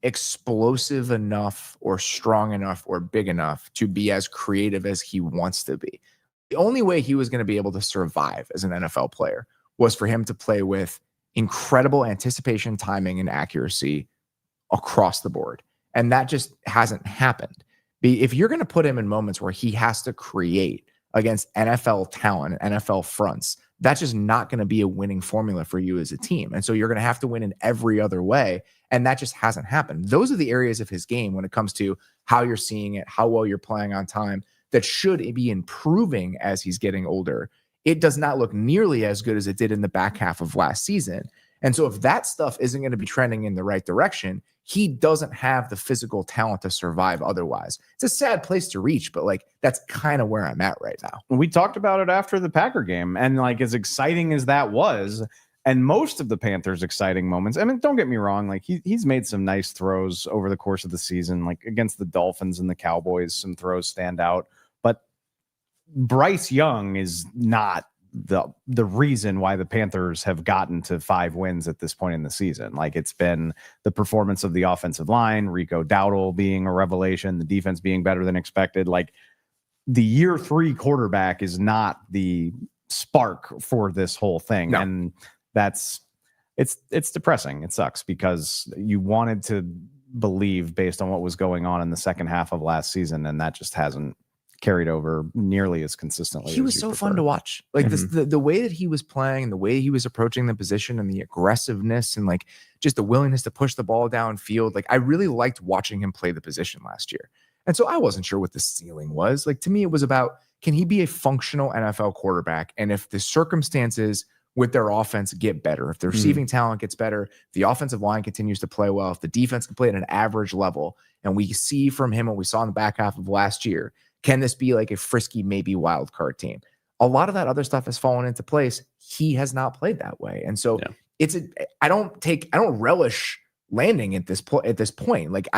explosive enough or strong enough or big enough to be as creative as he wants to be. The only way he was going to be able to survive as an NFL player was for him to play with incredible anticipation, timing, and accuracy across the board. And that just hasn't happened. If you're going to put him in moments where he has to create against NFL talent and NFL fronts, that's just not going to be a winning formula for you as a team. And so you're going to have to win in every other way. And that just hasn't happened. Those are the areas of his game when it comes to how you're seeing it, how well you're playing on time, that should be improving as he's getting older. It does not look nearly as good as it did in the back half of last season. And so if that stuff isn't going to be trending in the right direction, he doesn't have the physical talent to survive otherwise. It's a sad place to reach, but like, that's kind of where I'm at right now. We talked about it after the Packer game, and like, as exciting as that was, and most of the Panthers' exciting moments, I mean, don't get me wrong, like he's made some nice throws over the course of the season, like against the Dolphins and the Cowboys, some throws stand out. But Bryce Young is not the reason why the Panthers have gotten to 5 wins at this point in the season. Like, it's been the performance of the offensive line, Rico Dowdle being a revelation, the defense being better than expected. Like, the year 3 quarterback is not the spark for this whole thing. No. And it's depressing. It sucks because you wanted to believe based on what was going on in the second half of last season, and that just hasn't carried over nearly as consistently. He was so fun to watch. Like the way that he was playing and the way he was approaching the position and the aggressiveness and like just the willingness to push the ball downfield. Like, I really liked watching him play the position last year. And so I wasn't sure what the ceiling was. Like, to me, it was about, can he be a functional NFL quarterback? And if the circumstances with their offense get better, if the receiving talent gets better, the offensive line continues to play well, if the defense can play at an average level, and we see from him what we saw in the back half of last year, can this be like a frisky, maybe wild card team? A lot of that other stuff has fallen into place. He has not played that way. And so I don't relish landing at this point. Like,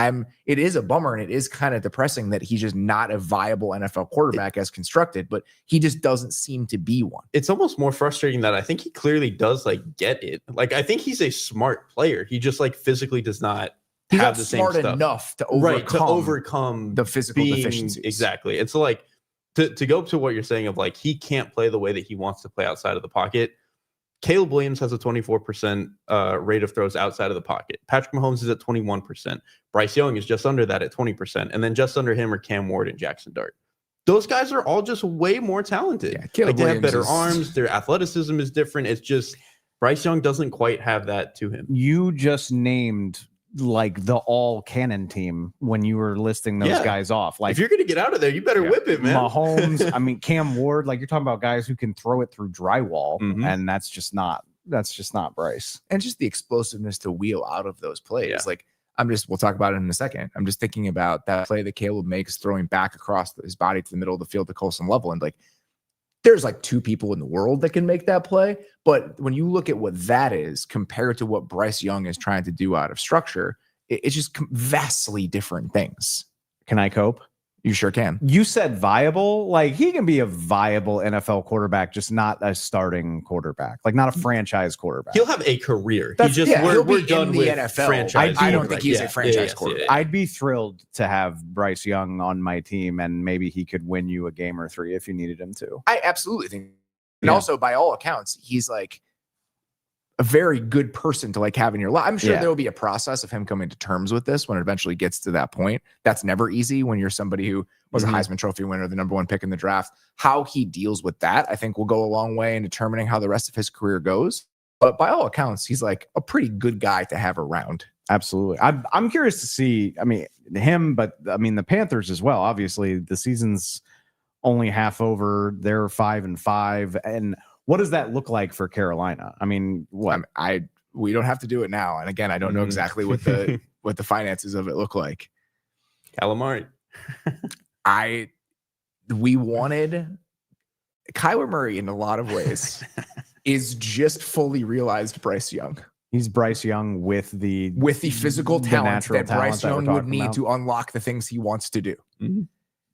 it is a bummer, and it is kind of depressing that he's just not a viable NFL quarterback as constructed, but he just doesn't seem to be one. It's almost more frustrating that I think he clearly does like get it. Like, I think he's a smart player. He just like physically does not have the same stuff. Smart enough to overcome the physical deficiencies. Exactly. It's like to go to what you're saying of like, he can't play the way that he wants to play outside of the pocket. Caleb Williams has a 24% rate of throws outside of the pocket. Patrick Mahomes is at 21%. Bryce Young is just under that at 20%. And then just under him are Cam Ward and Jackson Dart. Those guys are all just way more talented. Yeah, like, they have better arms. Their athleticism is different. It's just Bryce Young doesn't quite have that to him. You just named like the all cannon team when you were listing those guys off. Like, if you're going to get out of there, you better whip it, man. Mahomes, I mean, Cam Ward, like, you're talking about guys who can throw it through drywall, and that's just not Bryce. And just the explosiveness to wheel out of those plays. Yeah. Like, we'll talk about it in a second. I'm just thinking about that play that Caleb makes throwing back across his body to the middle of the field to Colson Level. And like, there's like 2 people in the world that can make that play. But when you look at what that is compared to what Bryce Young is trying to do out of structure, it's just vastly different things. Can I cope? You sure can. You said viable. Like, he can be a viable NFL quarterback, just not a starting quarterback, like not a franchise quarterback. He'll have a career. We're done with the NFL. Franchise. I don't think he's a franchise quarterback. I'd be thrilled to have Bryce Young on my team, and maybe he could win you a game or 3 if you needed him to. I absolutely think. And also, by all accounts, he's like a very good person to like have in your life. I'm sure there will be a process of him coming to terms with this when it eventually gets to that point. That's never easy when you're somebody who was a Heisman Trophy winner, the #1 pick in the draft. How he deals with that, I think, will go a long way in determining how the rest of his career goes. But by all accounts, he's like a pretty good guy to have around. Absolutely. I'm curious to see, I mean, him, but I mean, the Panthers as well. Obviously, the season's only half over. They're 5-5. And what does that look like for Carolina? I mean, what? We don't have to do it now. And again, I don't know exactly what the finances of it look like. Calamari. We wanted Kyler Murray in a lot of ways is just fully realized Bryce Young. He's Bryce Young with the physical talent that Bryce Young would need to unlock the things he wants to do. Mm-hmm.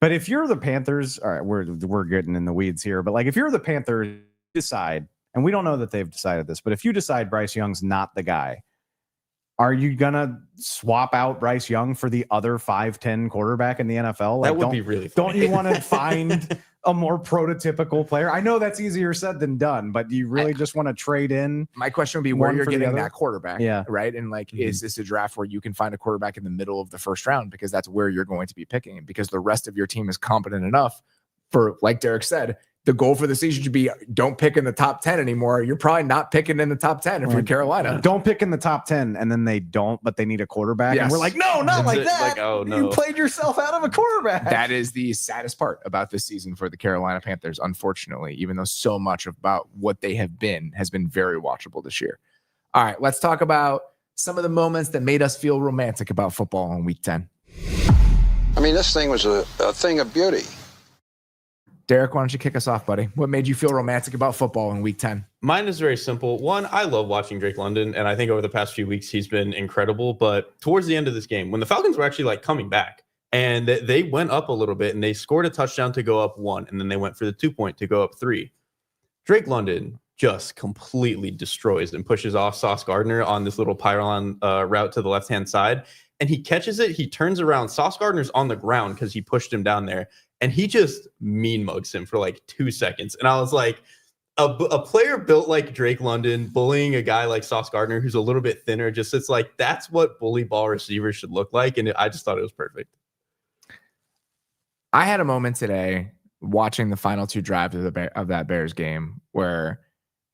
But if you're the Panthers, all right, we're getting in the weeds here, but like, if you're the Panthers, decide, and we don't know that they've decided this, but if you decide Bryce Young's not the guy, are you gonna swap out Bryce Young for the other 5'10" quarterback in the NFL? Like, that would be really funny. Don't you want to find a more prototypical player? I know that's easier said than done, but do you really just want to trade in? My question would be where you're getting that quarterback, right? And like, is this a draft where you can find a quarterback in the middle of the first round, because that's where you're going to be picking, because the rest of your team is competent enough for, like Derrik said, the goal for the season should be don't pick in the top 10 anymore. You're probably not picking in the top 10 if you're Carolina. Don't pick in the top 10, and then they don't, but they need a quarterback. Yes. And we're like, no, not like that. Like, oh, no. You played yourself out of a quarterback. That is the saddest part about this season for the Carolina Panthers, unfortunately, even though so much about what they have been has been very watchable this year. All right, let's talk about some of the moments that made us feel romantic about football in Week 10. I mean, this thing was a thing of beauty. Derrik, why don't you kick us off, buddy? What made you feel romantic about football in Week 10? Mine is very simple. One, I love watching Drake London, and I think over the past few weeks he's been incredible. But towards the end of this game, when the Falcons were actually like coming back, And they went up a little bit and they scored a touchdown to go up 1. And then they went for the 2-point to go up 3. Drake London just completely destroys and pushes off Sauce Gardner on this little pylon route to the left-hand side. And he catches it. He turns around. Sauce Gardner's on the ground because he pushed him down there. And he just mean mugs him for like 2 seconds. And I was like, a player built like Drake London bullying a guy like Sauce Gardner, who's a little bit thinner, it's like, that's what bully ball receivers should look like. And I just thought it was perfect. I had a moment today watching the final 2 drives of that Bears game where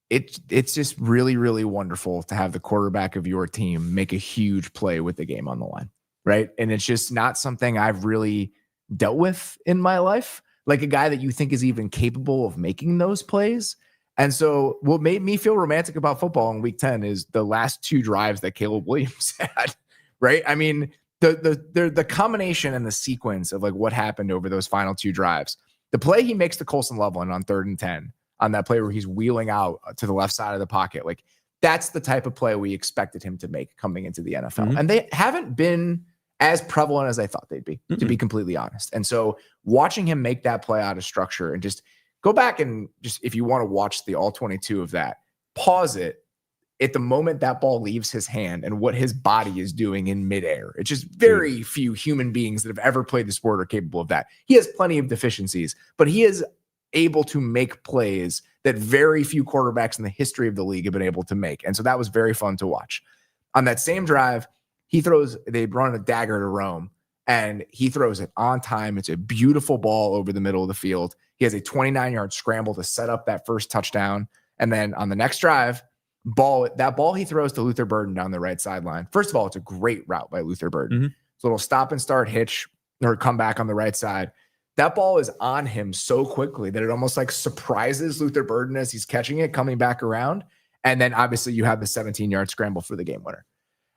it's just really, really wonderful to have the quarterback of your team make a huge play with the game on the line, right? And it's just not something I've really dealt with in my life, like a guy that you think is even capable of making those plays. And so what made me feel romantic about football in week 10 is the last 2 drives that Caleb Williams had, right? I mean, the combination and the sequence of like what happened over those final 2 drives, the play he makes to Colson Loveland on 3rd and 10 on that play where he's wheeling out to the left side of the pocket, like that's the type of play we expected him to make coming into the NFL. Mm-hmm. And they haven't been as prevalent as I thought they'd be, to be completely honest. And so watching him make that play out of structure and just go back and just, if you want to watch the all 22 of that, pause it at the moment that ball leaves his hand and what his body is doing in midair. It's just very few human beings that have ever played the sport are capable of that. He has plenty of deficiencies, but he is able to make plays that very few quarterbacks in the history of the league have been able to make. And so that was very fun to watch. On that same drive, they run a dagger to Rome and he throws it on time. It's a beautiful ball over the middle of the field. He has a 29-yard scramble to set up that first touchdown. And then on the next drive, that ball he throws to Luther Burden down the right sideline. First of all, it's a great route by Luther Burden. Mm-hmm. It's a little stop and start hitch or come back on the right side. That ball is on him so quickly that it almost like surprises Luther Burden as he's catching it, coming back around. And then obviously you have the 17-yard scramble for the game winner.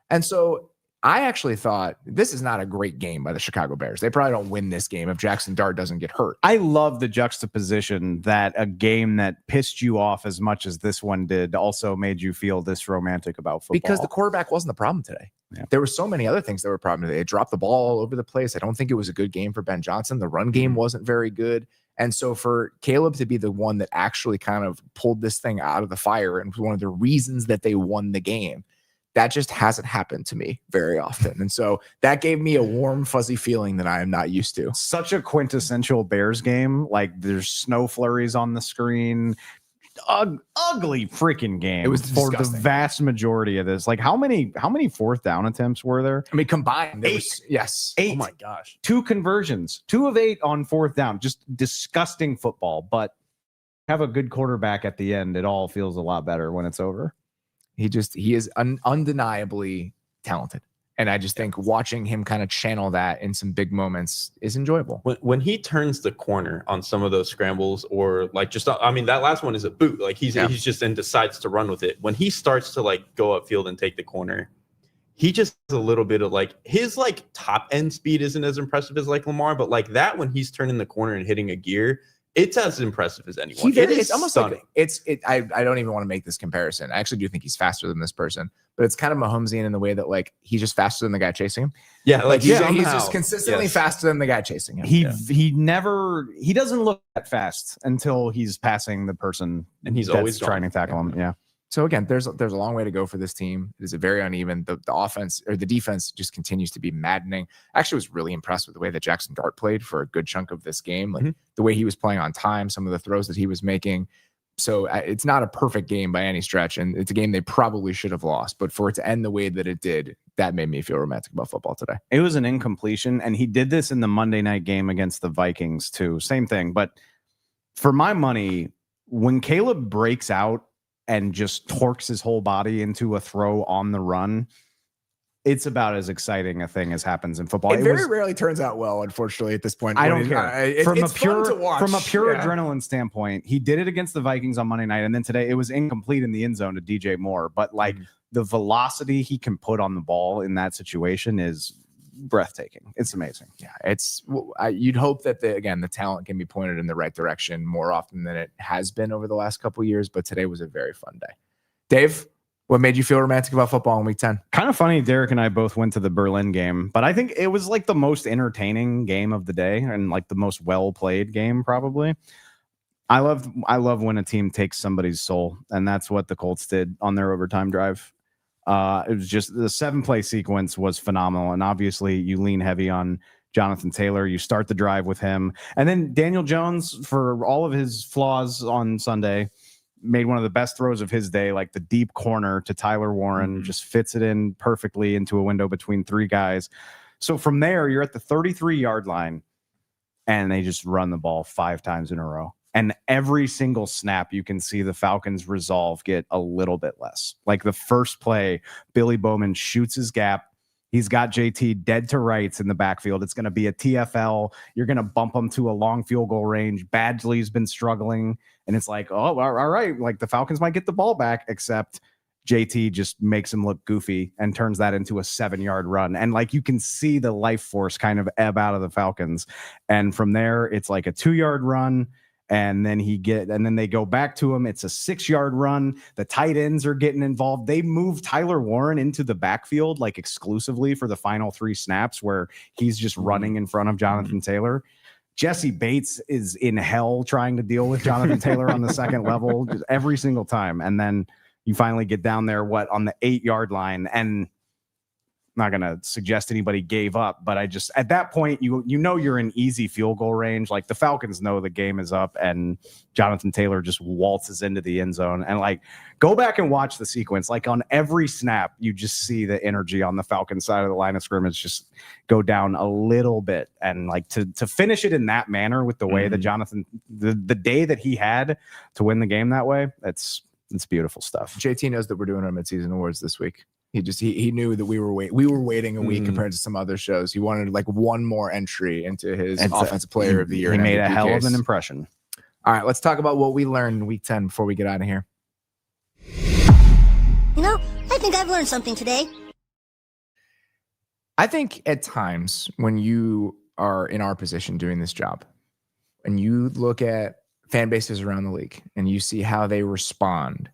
And so I actually thought this is not a great game by the Chicago Bears. They probably don't win this game if Jackson Dart doesn't get hurt. I love the juxtaposition that a game that pissed you off as much as this one did also made you feel this romantic about football. Because the quarterback wasn't the problem today. Yeah. There were so many other things that were a problem today. They dropped the ball all over the place. I don't think it was a good game for Ben Johnson. The run game wasn't very good. And so for Caleb to be the one that actually kind of pulled this thing out of the fire and was one of the reasons that they won the game, that just hasn't happened to me very often. And so that gave me a warm, fuzzy feeling that I am not used to. Such a quintessential Bears game. Like there's snow flurries on the screen. Ugly freaking game. It was for disgusting. The vast majority of this. Like how many 4th down attempts were there? I mean, combined, 8. Yes. 8. Oh my gosh. 2 conversions, 2 of 8 on 4th down. Just disgusting football. But have a good quarterback at the end. It all feels a lot better when it's over. He is undeniably talented. And I just think watching him kind of channel that in some big moments is enjoyable. When he turns the corner on some of those scrambles or like just, I mean, that last one is a boot. Like he's just and decides to run with it. When he starts to like go upfield and take the corner, he just has a little bit of like his like top end speed isn't as impressive as like Lamar, but like that when he's turning the corner and hitting a gear, it's as impressive as anyone. It's almost stunning. Like I don't even want to make this comparison. I actually do think he's faster than this person, but it's kind of Mahomesian in the way that like he's just faster than the guy chasing him. Yeah, like he's just consistently faster than the guy chasing him. He doesn't look that fast until he's passing the person, and he's that's always trying to tackle him. Yeah. So again, there's a long way to go for this team. It is a very uneven. The offense or the defense just continues to be maddening. I actually was really impressed with the way that Jackson Dart played for a good chunk of this game. Like the way he was playing on time, some of the throws that he was making. So it's not a perfect game by any stretch, and it's a game they probably should have lost. But for it to end the way that it did, that made me feel romantic about football today. It was an incompletion, and he did this in the Monday night game against the Vikings too. Same thing. But for my money, when Caleb breaks out and just torques his whole body into a throw on the run, it's about as exciting a thing as happens in football. It very rarely turns out well, unfortunately, at this point. I don't care. From a pure yeah. adrenaline standpoint, he did it against the Vikings on Monday night, and then today it was incomplete in the end zone to DJ Moore. But like the velocity he can put on the ball in that situation is breathtaking. It's amazing. Yeah, you'd hope that the talent can be pointed in the right direction more often than it has been over the last couple of years. But today was a very fun day. Dave, What made you feel romantic about football in week 10? Kind of funny. Derrik and I both went to the Berlin game, but I think it was like the most entertaining game of the day and like the most well played game, probably. I love when a team takes somebody's soul, and that's what the Colts did on their overtime drive. It was just the 7-play sequence was phenomenal, and obviously you lean heavy on Jonathan Taylor. You start the drive with him, and then Daniel Jones, for all of his flaws on Sunday, made one of the best throws of his day, like the deep corner to Tyler Warren, just fits it in perfectly into a window between 3 guys. So from there, you're at the 33-yard line, and they just run the ball 5 times in a row. And every single snap, you can see the Falcons' resolve get a little bit less. Like the first play, Billy Bowman shoots his gap. He's got JT dead to rights in the backfield. It's going to be a TFL. You're going to bump him to a long field goal range. Badgley's been struggling. And it's like, oh, all right. Like the Falcons might get the ball back, except JT just makes him look goofy and turns that into a 7-yard run. And like you can see the life force kind of ebb out of the Falcons. And from there, it's like a 2-yard run. And then they go back to him. It's a 6-yard run. The tight ends are getting involved. They move Tyler Warren into the backfield, like exclusively for the final 3 snaps where he's just running in front of Jonathan Taylor. Jesse Bates is in hell trying to deal with Jonathan Taylor on the second level just every single time. And then you finally get down there, on the 8-yard line. And not going to suggest anybody gave up, but I just, at that point, you know, you're in easy field goal range. Like the Falcons know the game is up, and Jonathan Taylor just waltzes into the end zone. And like, go back and watch the sequence. Like on every snap, you just see the energy on the Falcons side of the line of scrimmage just go down a little bit. And like to finish it in that manner with the way that Jonathan, the day that he had to win the game that way, it's beautiful stuff. JT knows that we're doing our midseason awards this week. He knew that we were waiting a week compared to some other shows. He wanted like one more entry into his offensive player of the year. He made a hell of an impression. All right, let's talk about what we learned in week 10 before we get out of here. You know, I think I've learned something today. I think at times when you are in our position doing this job and you look at fan bases around the league and you see how they respond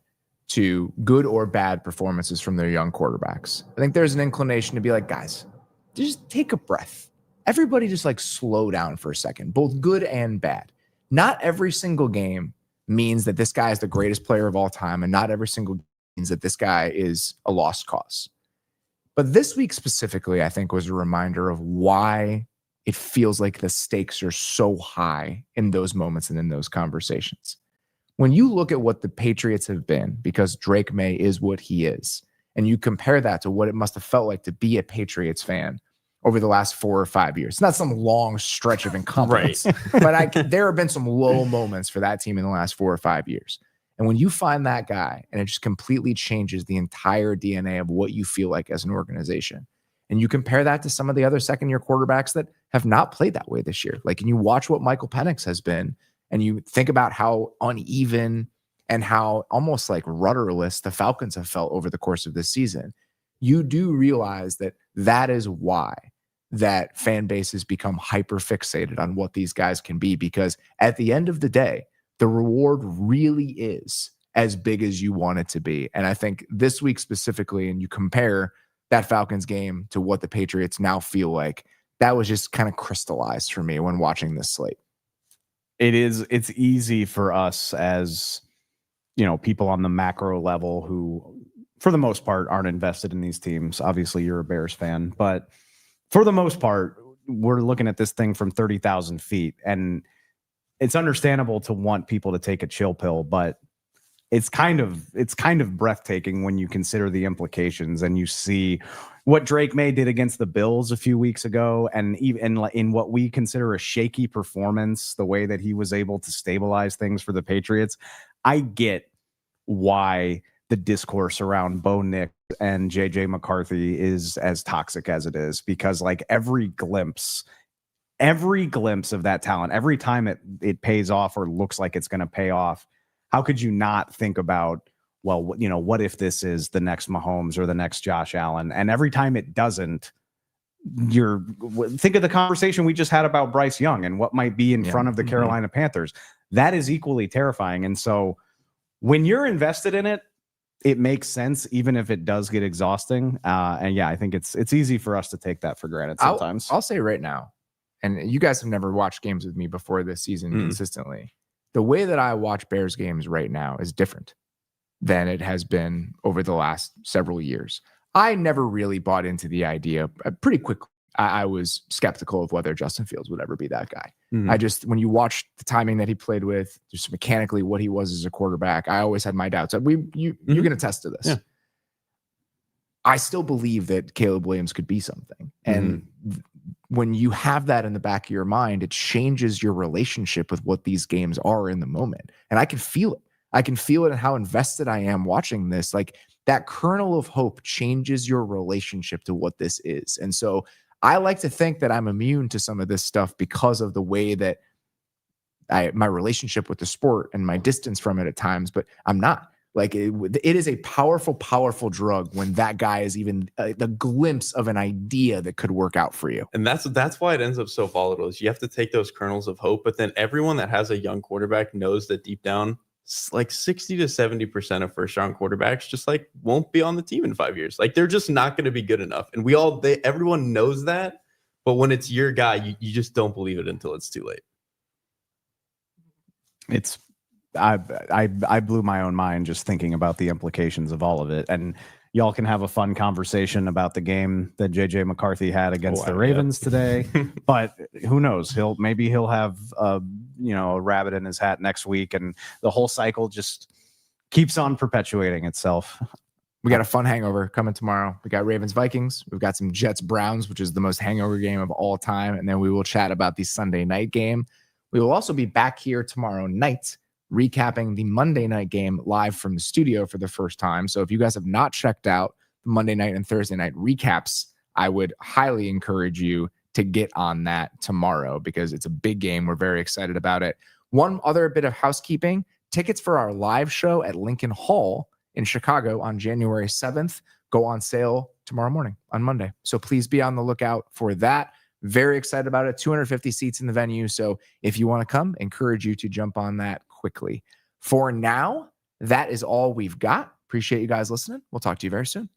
to good or bad performances from their young quarterbacks, I think there's an inclination to be like, guys, just take a breath. Everybody just like slow down for a second, both good and bad. Not every single game means that this guy is the greatest player of all time, and not every single game means that this guy is a lost cause. But this week specifically, I think, was a reminder of why it feels like the stakes are so high in those moments and in those conversations. When you look at what the Patriots have been, because Drake Maye is what he is, and you compare that to what it must have felt like to be a Patriots fan over the last 4 or 5 years. It's not some long stretch of incompetence, but there have been some low moments for that team in the last 4 or 5 years. And when you find that guy, and it just completely changes the entire DNA of what you feel like as an organization, and you compare that to some of the other second-year quarterbacks that have not played that way this year, like, and you watch what Michael Penix has been, and you think about how uneven and how almost like rudderless the Falcons have felt over the course of this season, you do realize that that is why that fan bases become hyper fixated on what these guys can be, because at the end of the day, the reward really is as big as you want it to be. And I think this week specifically, and you compare that Falcons game to what the Patriots now feel like, that was just kind of crystallized for me when watching this slate. It's easy for us as, you know, people on the macro level who, for the most part, aren't invested in these teams. Obviously, you're a Bears fan, but for the most part, we're looking at this thing from 30,000 feet, and it's understandable to want people to take a chill pill, but it's kind of breathtaking when you consider the implications and you see what Drake Maye did against the Bills a few weeks ago, and even in what we consider a shaky performance, the way that he was able to stabilize things for the Patriots. I get why the discourse around Bo Nix and JJ McCarthy is as toxic as it is, because like every glimpse of that talent, every time it pays off or looks like it's going to pay off, how could you not think about, well, you know, what if this is the next Mahomes or the next Josh Allen? And every time it doesn't, think of the conversation we just had about Bryce Young and what might be in front of the Carolina Panthers. That is equally terrifying. And so when you're invested in it, it makes sense, even if it does get exhausting. And yeah, I think it's easy for us to take that for granted sometimes. I'll say right now, and you guys have never watched games with me before this season consistently. The way that I watch Bears games right now is different than it has been over the last several years. I never really bought into the idea pretty quickly. I was skeptical of whether Justin Fields would ever be that guy. When you watch the timing that he played with, just mechanically what he was as a quarterback, I always had my doubts. You can attest to this. Yeah. I still believe that Caleb Williams could be something. And when you have that in the back of your mind, it changes your relationship with what these games are in the moment. And I can feel it. I can feel it in how invested I am watching this. Like that kernel of hope changes your relationship to what this is. And so I like to think that I'm immune to some of this stuff because of the way that my relationship with the sport and my distance from it at times, but I'm not. Like it is a powerful, powerful drug when that guy is even the glimpse of an idea that could work out for you. And that's why it ends up so volatile. Is you have to take those kernels of hope, but then everyone that has a young quarterback knows that deep down, like 60 to 70% of first round quarterbacks just like won't be on the team in 5 years. Like they're just not going to be good enough. And everyone knows that. But when it's your guy, you just don't believe it until it's too late. I blew my own mind just thinking about the implications of all of it. And y'all can have a fun conversation about the game that JJ McCarthy had against the Ravens today. But who knows? Maybe he'll have a rabbit in his hat next week, and the whole cycle just keeps on perpetuating itself. We got a fun hangover coming tomorrow. We got Ravens Vikings. We've got some Jets Browns, which is the most hangover game of all time. And then we will chat about the Sunday night game. We will also be back here tomorrow night recapping the Monday night game live from the studio for the first time. So if you guys have not checked out the Monday night and Thursday night recaps, I would highly encourage you to get on that tomorrow because it's a big game. We're very excited about it. One other bit of housekeeping: tickets for our live show at Lincoln Hall in Chicago on January 7th go on sale tomorrow morning on Monday. So please be on the lookout for that. Very excited about it. 250 seats in the venue. So if you want to come, encourage you to jump on that quickly. For now, that is all we've got. Appreciate you guys listening. We'll talk to you very soon.